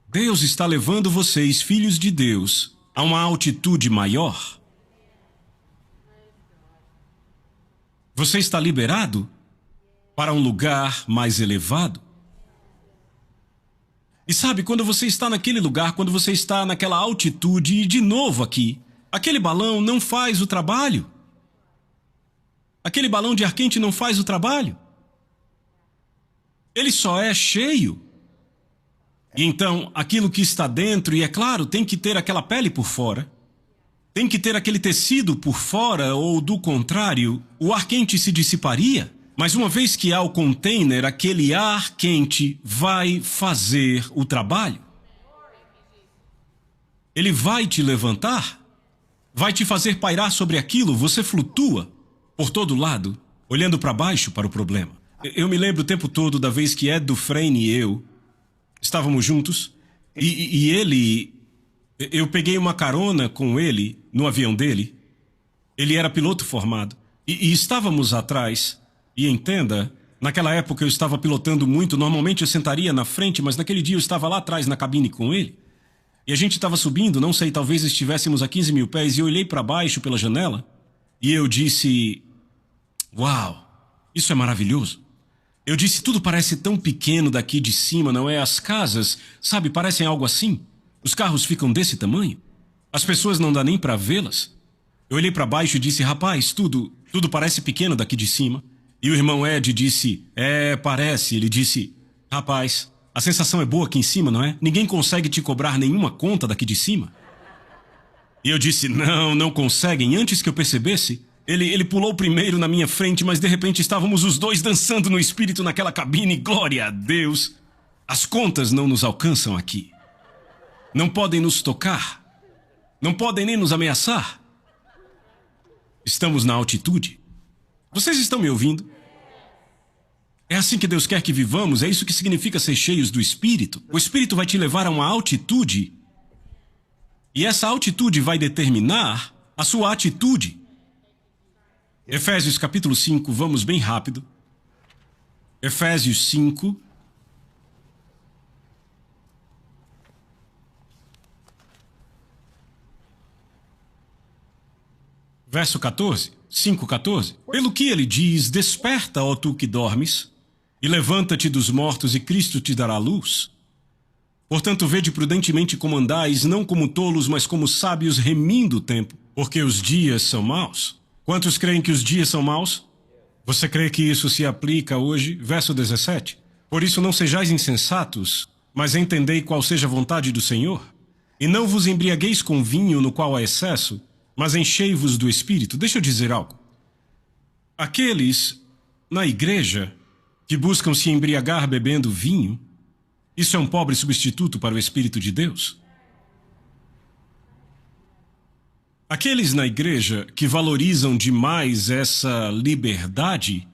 Deus está levando vocês, filhos de Deus, a uma altitude maior. Você está liberado para um lugar mais elevado. E sabe, quando você está naquele lugar, quando você está naquela altitude e de novo aqui, aquele balão não faz o trabalho. Aquele balão de ar quente não faz o trabalho. Ele só é cheio. E então, aquilo que está dentro, e é claro, tem que ter aquela pele por fora, tem que ter aquele tecido por fora, ou do contrário, o ar quente se dissiparia. Mas uma vez que há o container, aquele ar quente vai fazer o trabalho. Ele vai te levantar, vai te fazer pairar sobre aquilo, você flutua por todo lado, olhando para baixo para o problema. Eu me lembro o tempo todo da vez que Ed Dufresne e eu estávamos juntos, e ele... Eu peguei uma carona com ele no avião dele. Ele era piloto formado. E estávamos atrás. E entenda, naquela época eu estava pilotando muito. Normalmente eu sentaria na frente, mas naquele dia eu estava lá atrás na cabine com ele. E a gente estava subindo, não sei, talvez estivéssemos a 15 mil pés. E eu olhei para baixo pela janela e eu disse... Uau, isso é maravilhoso. Eu disse, tudo parece tão pequeno daqui de cima, não é? As casas, sabe, parecem algo assim. Os carros ficam desse tamanho. As pessoas não dá nem para vê-las. Eu olhei para baixo e disse, rapaz, tudo parece pequeno daqui de cima. E o irmão Ed disse, parece. Ele disse, rapaz, a sensação é boa aqui em cima, não é? Ninguém consegue te cobrar nenhuma conta daqui de cima. E eu disse, não conseguem. Antes que eu percebesse, ele pulou primeiro na minha frente, mas de repente estávamos os dois dançando no espírito naquela cabine. Glória a Deus! As contas não nos alcançam aqui. Não podem nos tocar. Não podem nem nos ameaçar. Estamos na altitude. Vocês estão me ouvindo? É assim que Deus quer que vivamos, é isso que significa ser cheios do Espírito. O Espírito vai te levar a uma altitude. E essa altitude vai determinar a sua atitude. Efésios capítulo 5, vamos bem rápido. Efésios 5. Verso 14, 5:14. Pelo que ele diz, desperta, ó tu que dormes, e levanta-te dos mortos e Cristo te dará luz. Portanto, vede prudentemente como andais, não como tolos, mas como sábios, remindo o tempo, porque os dias são maus. Quantos creem que os dias são maus? Você crê que isso se aplica hoje? Verso 17. Por isso não sejais insensatos, mas entendei qual seja a vontade do Senhor. E não vos embriagueis com vinho no qual há excesso, mas enchei-vos do Espírito. Deixa eu dizer algo. Aqueles na igreja que buscam se embriagar bebendo vinho, isso é um pobre substituto para o Espírito de Deus. Aqueles na igreja que valorizam demais essa liberdade,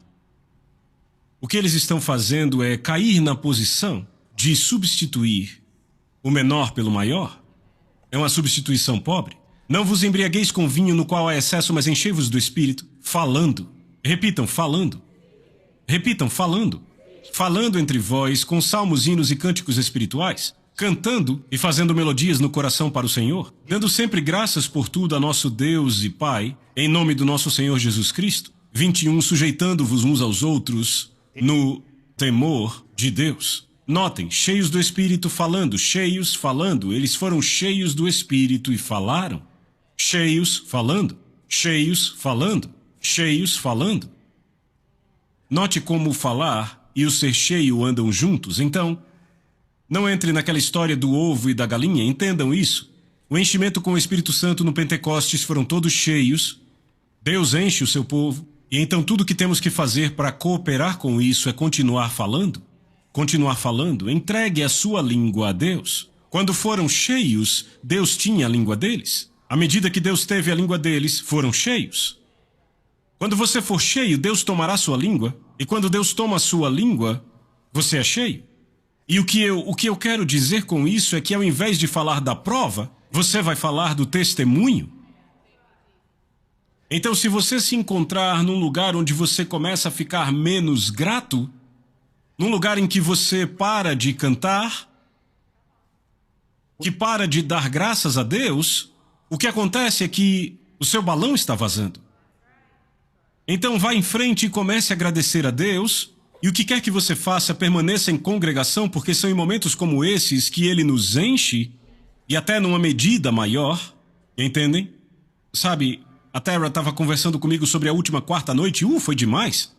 o que eles estão fazendo é cair na posição de substituir o menor pelo maior. É uma substituição pobre. Não vos embriagueis com vinho no qual há excesso, mas enchei-vos do Espírito, falando. Repitam, falando. Repitam, falando. Falando entre vós com salmos, hinos e cânticos espirituais, cantando e fazendo melodias no coração para o Senhor, dando sempre graças por tudo a nosso Deus e Pai, em nome do nosso Senhor Jesus Cristo. 21, sujeitando-vos uns aos outros no temor de Deus. Notem, cheios do Espírito falando, cheios falando. Eles foram cheios do Espírito e falaram. Cheios falando, cheios falando, cheios falando. Note como o falar e o ser cheio andam juntos. Então, não entre naquela história do ovo e da galinha, entendam isso. O enchimento com o Espírito Santo no Pentecostes foram todos cheios. Deus enche o seu povo. E então tudo que temos que fazer para cooperar com isso é continuar falando. Continuar falando. Entregue a sua língua a Deus. Quando foram cheios, Deus tinha a língua deles. À medida que Deus teve a língua deles, foram cheios. Quando você for cheio, Deus tomará sua língua. E quando Deus toma a sua língua, você é cheio. E o que eu quero dizer com isso é que ao invés de falar da prova, você vai falar do testemunho. Então, se você se encontrar num lugar onde você começa a ficar menos grato, num lugar em que você para de cantar, que para de dar graças a Deus, o que acontece é que o seu balão está vazando. Então vá em frente e comece a agradecer a Deus, E o que quer que você faça, permaneça em congregação, porque são em momentos como esses que ele nos enche, e até numa medida maior, entendem? Sabe, a Tara estava conversando comigo sobre a última quarta noite, foi demais.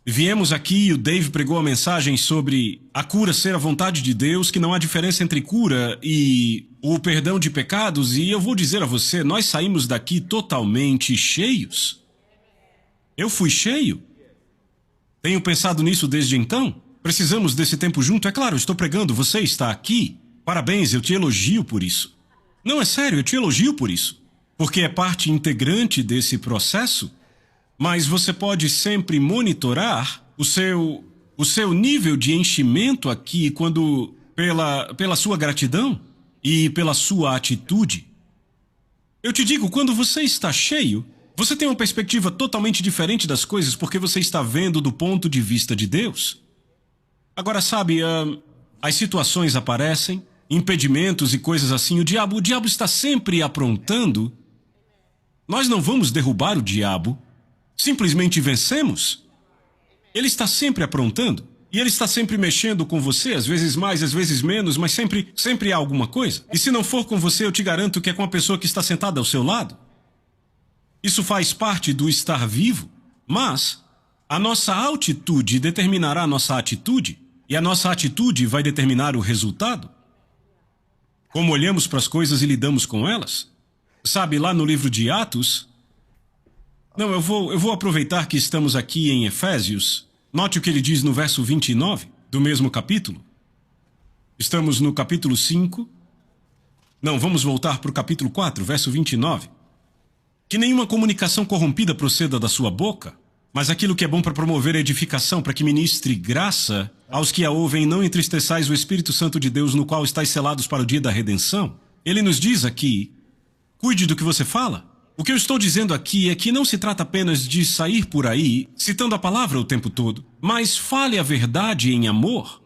Viemos aqui e o Dave pregou a mensagem sobre a cura ser a vontade de Deus, que não há diferença entre cura e o perdão de pecados, e eu vou dizer a você, nós saímos daqui totalmente cheios. Eu fui cheio. Tenho pensado nisso desde então. Precisamos desse tempo junto. É claro, estou pregando, você está aqui. Parabéns, eu te elogio por isso. Não, é sério, eu te elogio por isso. Porque é parte integrante desse processo. Mas você pode sempre monitorar o seu nível de enchimento aqui quando pela sua gratidão e pela sua atitude. Eu te digo, quando você está cheio, você tem uma perspectiva totalmente diferente das coisas porque você está vendo do ponto de vista de Deus. Agora, sabe, as situações aparecem, impedimentos e coisas assim. O diabo está sempre aprontando. Nós não vamos derrubar o diabo. Simplesmente vencemos. Ele está sempre aprontando. E ele está sempre mexendo com você, às vezes mais, às vezes menos, mas sempre há alguma coisa. E se não for com você, eu te garanto que é com a pessoa que está sentada ao seu lado. Isso faz parte do estar vivo, mas a nossa altitude determinará a nossa atitude, e a nossa atitude vai determinar o resultado. Como olhamos para as coisas e lidamos com elas. Sabe, lá no livro de Atos... Não, eu vou aproveitar que estamos aqui em Efésios. Note o que ele diz no verso 29 do mesmo capítulo. Estamos no capítulo 5. Não, vamos voltar para o capítulo 4, verso 29. Que nenhuma comunicação corrompida proceda da sua boca, mas aquilo que é bom para promover a edificação, para que ministre graça aos que a ouvem, não entristeçais o Espírito Santo de Deus, no qual estáis selados para o dia da redenção. Ele nos diz aqui, cuide do que você fala. O que eu estou dizendo aqui é que não se trata apenas de sair por aí, citando a palavra o tempo todo, mas fale a verdade em amor.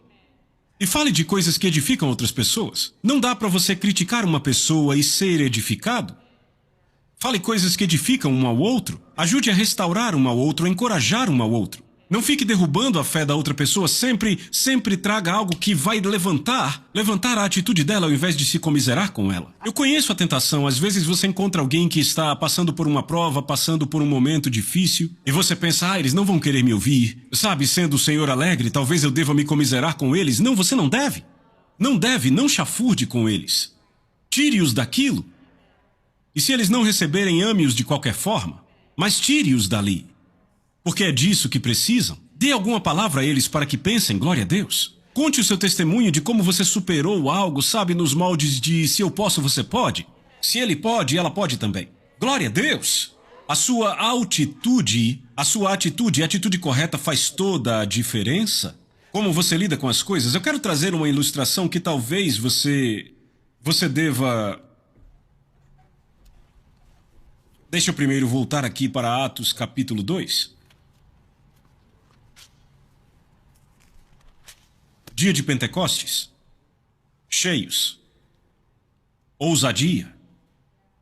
E fale de coisas que edificam outras pessoas. Não dá para você criticar uma pessoa e ser edificado. Fale coisas que edificam um ao outro. Ajude a restaurar um ao outro, a encorajar um ao outro. Não fique derrubando a fé da outra pessoa. Sempre traga algo que vai levantar a atitude dela ao invés de se comiserar com ela. Eu conheço a tentação. Às vezes você encontra alguém que está passando por uma prova, passando por um momento difícil, e você pensa, eles não vão querer me ouvir. Sabe, sendo o Senhor alegre, talvez eu deva me comiserar com eles. Não, você não deve. Não chafurde com eles. Tire-os daquilo. E se eles não receberem, ame-os de qualquer forma, mas tire-os dali. Porque é disso que precisam. Dê alguma palavra a eles para que pensem, glória a Deus. Conte o seu testemunho de como você superou algo, sabe, nos moldes de se eu posso, você pode. Se ele pode, ela pode também. Glória a Deus. A sua atitude, a atitude correta faz toda a diferença. Como você lida com as coisas. Eu quero trazer uma ilustração que talvez você deva... Deixa eu primeiro voltar aqui para Atos capítulo 2. Dia de Pentecostes, cheios, ousadia.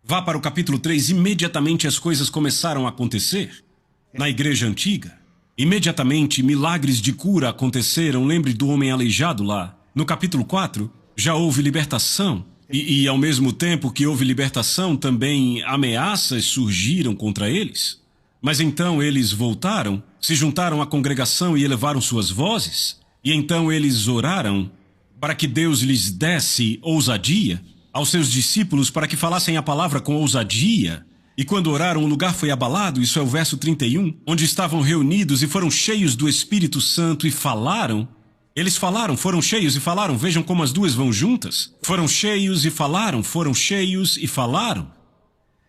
Vá para o capítulo 3, imediatamente as coisas começaram a acontecer. Na igreja antiga, imediatamente milagres de cura aconteceram, lembre do homem aleijado lá. No capítulo 4, já houve libertação, e ao mesmo tempo que houve libertação, também ameaças surgiram contra eles. Mas então eles voltaram, se juntaram à congregação e elevaram suas vozes. E então eles oraram para que Deus lhes desse ousadia aos seus discípulos para que falassem a palavra com ousadia. E quando oraram, o lugar foi abalado, isso é o verso 31, onde estavam reunidos e foram cheios do Espírito Santo e falaram. Eles falaram, foram cheios e falaram, vejam como as duas vão juntas. Foram cheios e falaram, foram cheios e falaram.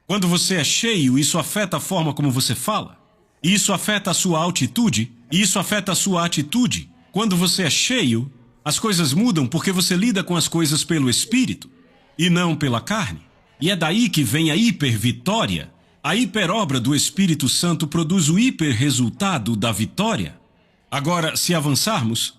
Quando você é cheio, isso afeta a forma como você fala. E isso afeta a sua altitude, e isso afeta a sua atitude. Quando você é cheio, as coisas mudam porque você lida com as coisas pelo Espírito e não pela carne. E é daí que vem a hipervitória. A hiperobra do Espírito Santo produz o hiperresultado da vitória. Agora, se avançarmos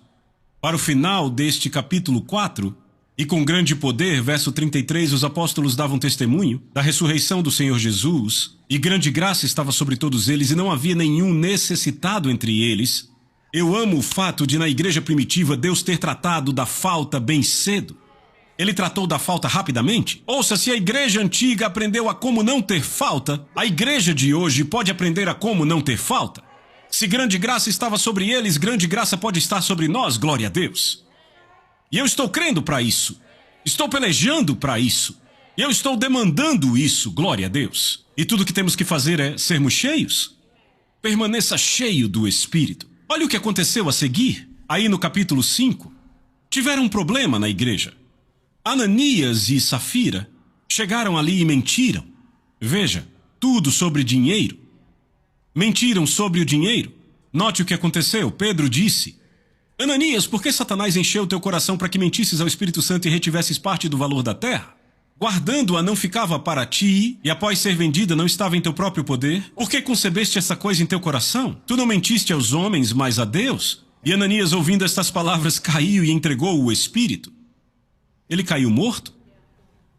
para o final deste capítulo 4, e com grande poder, verso 33, os apóstolos davam testemunho da ressurreição do Senhor Jesus, e grande graça estava sobre todos eles, e não havia nenhum necessitado entre eles. Eu amo o fato de, na igreja primitiva, Deus ter tratado da falta bem cedo. Ele tratou da falta rapidamente. Ouça, se a igreja antiga aprendeu a como não ter falta, a igreja de hoje pode aprender a como não ter falta. Se grande graça estava sobre eles, grande graça pode estar sobre nós, glória a Deus. E eu estou crendo para isso. Estou pelejando para isso. E eu estou demandando isso, glória a Deus. E tudo que temos que fazer é sermos cheios. Permaneça cheio do Espírito. Olha o que aconteceu a seguir. Aí no capítulo 5, tiveram um problema na igreja. Ananias e Safira chegaram ali e mentiram. Veja, tudo sobre dinheiro. Mentiram sobre o dinheiro. Note o que aconteceu. Pedro disse: Ananias, por que Satanás encheu teu coração para que mentisses ao Espírito Santo e retivesses parte do valor da terra? Guardando-a não ficava para ti, e após ser vendida não estava em teu próprio poder? Por que concebeste essa coisa em teu coração? Tu não mentiste aos homens, mas a Deus? E Ananias, ouvindo estas palavras, caiu e entregou o Espírito. Ele caiu morto?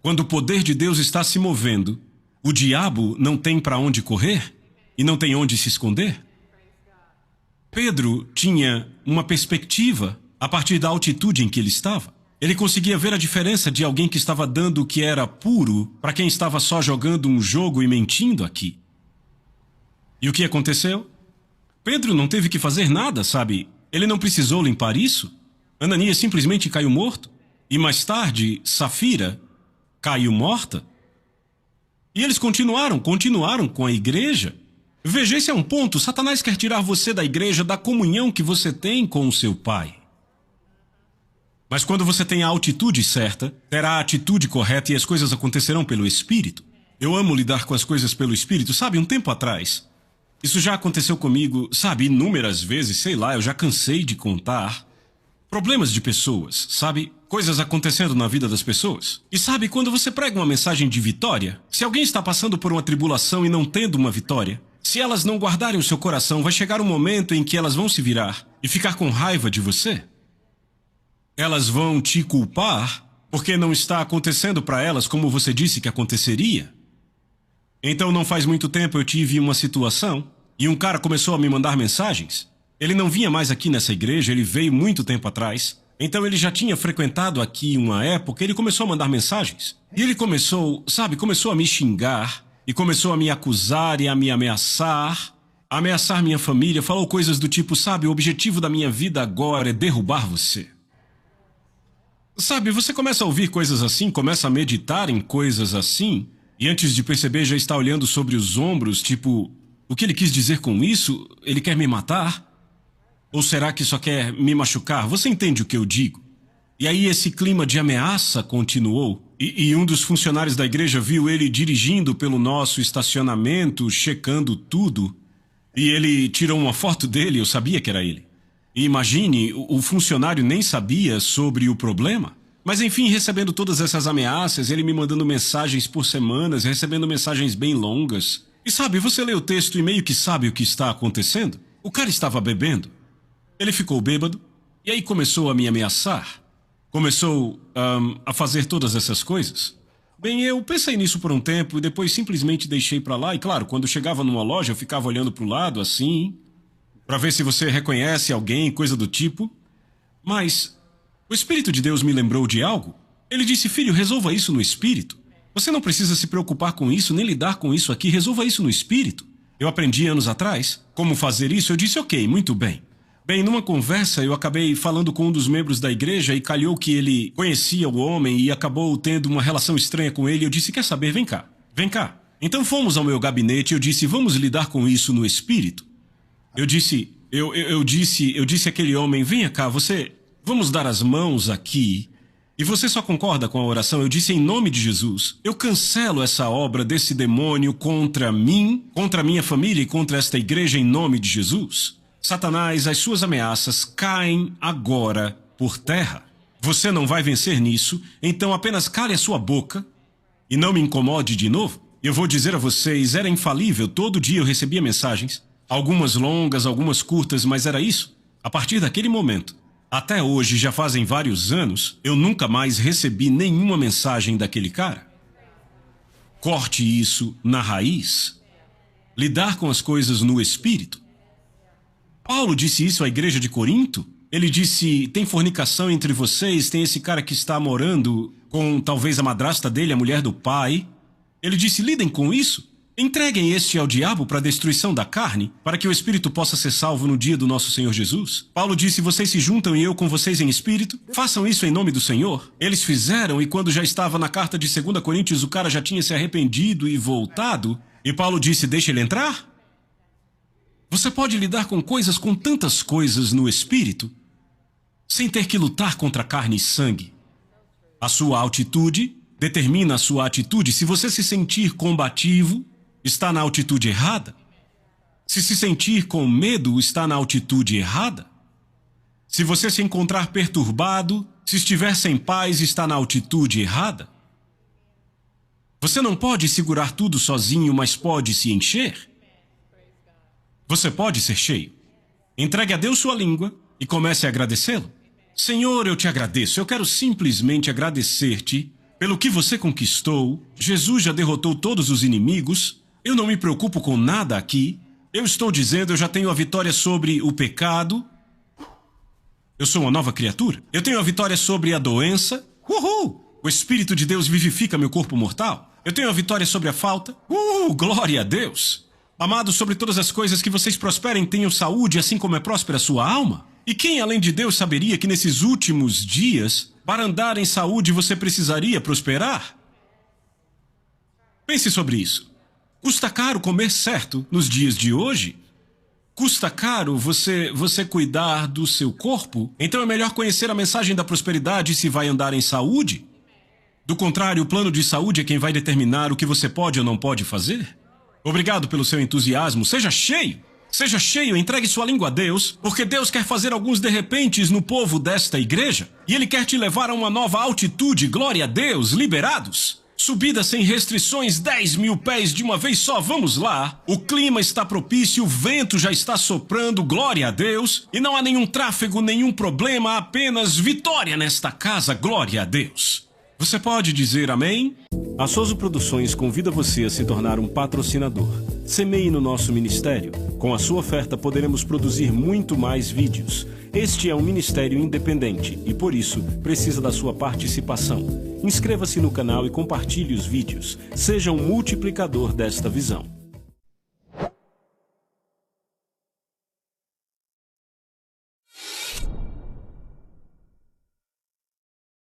Quando o poder de Deus está se movendo, o diabo não tem para onde correr e não tem onde se esconder? Pedro tinha uma perspectiva a partir da altitude em que ele estava. Ele conseguia ver a diferença de alguém que estava dando o que era puro para quem estava só jogando um jogo e mentindo aqui. E o que aconteceu? Pedro não teve que fazer nada, sabe? Ele não precisou limpar isso. Ananias simplesmente caiu morto. E mais tarde, Safira caiu morta. E eles continuaram com a igreja. Veja, esse é um ponto. Satanás quer tirar você da igreja, da comunhão que você tem com o seu pai. Mas quando você tem a altitude certa, terá a atitude correta e as coisas acontecerão pelo Espírito. Eu amo lidar com as coisas pelo Espírito. Sabe, um tempo atrás, isso já aconteceu comigo, sabe, inúmeras vezes, sei lá, eu já cansei de contar. Problemas de pessoas, sabe? Coisas acontecendo na vida das pessoas. E sabe, quando você prega uma mensagem de vitória, se alguém está passando por uma tribulação e não tendo uma vitória, se elas não guardarem o seu coração, vai chegar um momento em que elas vão se virar e ficar com raiva de você. Elas vão te culpar porque não está acontecendo para elas como você disse que aconteceria. Então, não faz muito tempo eu tive uma situação e um cara começou a me mandar mensagens. Ele não vinha mais aqui nessa igreja, ele veio muito tempo atrás. Então ele já tinha frequentado aqui uma época, ele começou a mandar mensagens. E ele começou a me xingar, e começou a me acusar e a me ameaçar minha família, falou coisas do tipo, sabe, o objetivo da minha vida agora é derrubar você. Sabe, você começa a ouvir coisas assim, começa a meditar em coisas assim, e antes de perceber já está olhando sobre os ombros, tipo, o que ele quis dizer com isso? Ele quer me matar? Ou será que só quer me machucar? Você entende o que eu digo? E aí esse clima de ameaça continuou. E um dos funcionários da igreja viu ele dirigindo pelo nosso estacionamento, checando tudo. E ele tirou uma foto dele, eu sabia que era ele. E imagine, o funcionário nem sabia sobre o problema. Mas enfim, recebendo todas essas ameaças, ele me mandando mensagens por semanas, recebendo mensagens bem longas. E sabe, você lê o texto e meio que sabe o que está acontecendo? O cara estava bebendo. Ele ficou bêbado e aí começou a me ameaçar. Começou a fazer todas essas coisas. Bem, eu pensei nisso por um tempo e depois simplesmente deixei pra lá. E claro, quando chegava numa loja eu ficava olhando pro lado assim, pra ver se você reconhece alguém, coisa do tipo. Mas o Espírito de Deus me lembrou de algo. Ele disse, filho, resolva isso no Espírito. Você não precisa se preocupar com isso, nem lidar com isso aqui. Resolva isso no Espírito. Eu aprendi anos atrás como fazer isso. Eu disse, ok, muito bem. Bem, numa conversa eu acabei falando com um dos membros da igreja e calhou que ele conhecia o homem e acabou tendo uma relação estranha com ele. Eu disse, quer saber, vem cá, vem cá. Então fomos ao meu gabinete e eu disse, vamos lidar com isso no Espírito. Eu disse àquele homem, venha cá, vamos dar as mãos aqui. E você só concorda com a oração? Eu disse, em nome de Jesus, eu cancelo essa obra desse demônio contra mim, contra a minha família e contra esta igreja em nome de Jesus. Satanás, as suas ameaças caem agora por terra. Você não vai vencer nisso, então apenas cale a sua boca e não me incomode de novo. Eu vou dizer a vocês, era infalível, todo dia eu recebia mensagens, algumas longas, algumas curtas, mas era isso. A partir daquele momento, até hoje, já fazem vários anos, eu nunca mais recebi nenhuma mensagem daquele cara. Corte isso na raiz. Lidar com as coisas no Espírito. Paulo disse isso à igreja de Corinto. Ele disse, tem fornicação entre vocês, tem esse cara que está morando com talvez a madrasta dele, a mulher do pai. Ele disse, lidem com isso. Entreguem este ao diabo para a destruição da carne, para que o espírito possa ser salvo no dia do nosso Senhor Jesus. Paulo disse, vocês se juntam e eu com vocês em espírito, façam isso em nome do Senhor. Eles fizeram, e quando já estava na carta de 2 Coríntios, o cara já tinha se arrependido e voltado, e Paulo disse, deixa ele entrar? Você pode lidar com tantas coisas no espírito, sem ter que lutar contra carne e sangue. A sua altitude determina a sua atitude. Se você se sentir combativo, está na altitude errada. Se sentir com medo, está na altitude errada. Se você se encontrar perturbado, se estiver sem paz, está na altitude errada. Você não pode segurar tudo sozinho, mas pode se encher. Você pode ser cheio. Entregue a Deus sua língua e comece a agradecê-lo. Senhor, eu te agradeço. Eu quero simplesmente agradecer-te pelo que você conquistou. Jesus já derrotou todos os inimigos. Eu não me preocupo com nada aqui. Eu estou dizendo, eu já tenho a vitória sobre o pecado. Eu sou uma nova criatura. Eu tenho a vitória sobre a doença. Uhul! O Espírito de Deus vivifica meu corpo mortal. Eu tenho a vitória sobre a falta. Glória a Deus! Amados, sobre todas as coisas que vocês prosperem, tenham saúde, assim como é próspera a sua alma. E quem, além de Deus, saberia que nesses últimos dias, para andar em saúde, você precisaria prosperar? Pense sobre isso. Custa caro comer certo nos dias de hoje? Custa caro você cuidar do seu corpo? Então é melhor conhecer a mensagem da prosperidade se vai andar em saúde? Do contrário, o plano de saúde é quem vai determinar o que você pode ou não pode fazer? Obrigado pelo seu entusiasmo. Seja cheio. Seja cheio, entregue sua língua a Deus, porque Deus quer fazer alguns de repentes no povo desta igreja. E Ele quer te levar a uma nova altitude, glória a Deus, liberados. Subida sem restrições, 10.000 pés de uma vez só, vamos lá. O clima está propício, o vento já está soprando, glória a Deus. E não há nenhum tráfego, nenhum problema, apenas vitória nesta casa, glória a Deus. Você pode dizer amém? A Soso Produções convida você a se tornar um patrocinador. Semeie no nosso ministério. Com a sua oferta poderemos produzir muito mais vídeos. Este é um ministério independente e, por isso, precisa da sua participação. Inscreva-se no canal e compartilhe os vídeos. Seja um multiplicador desta visão.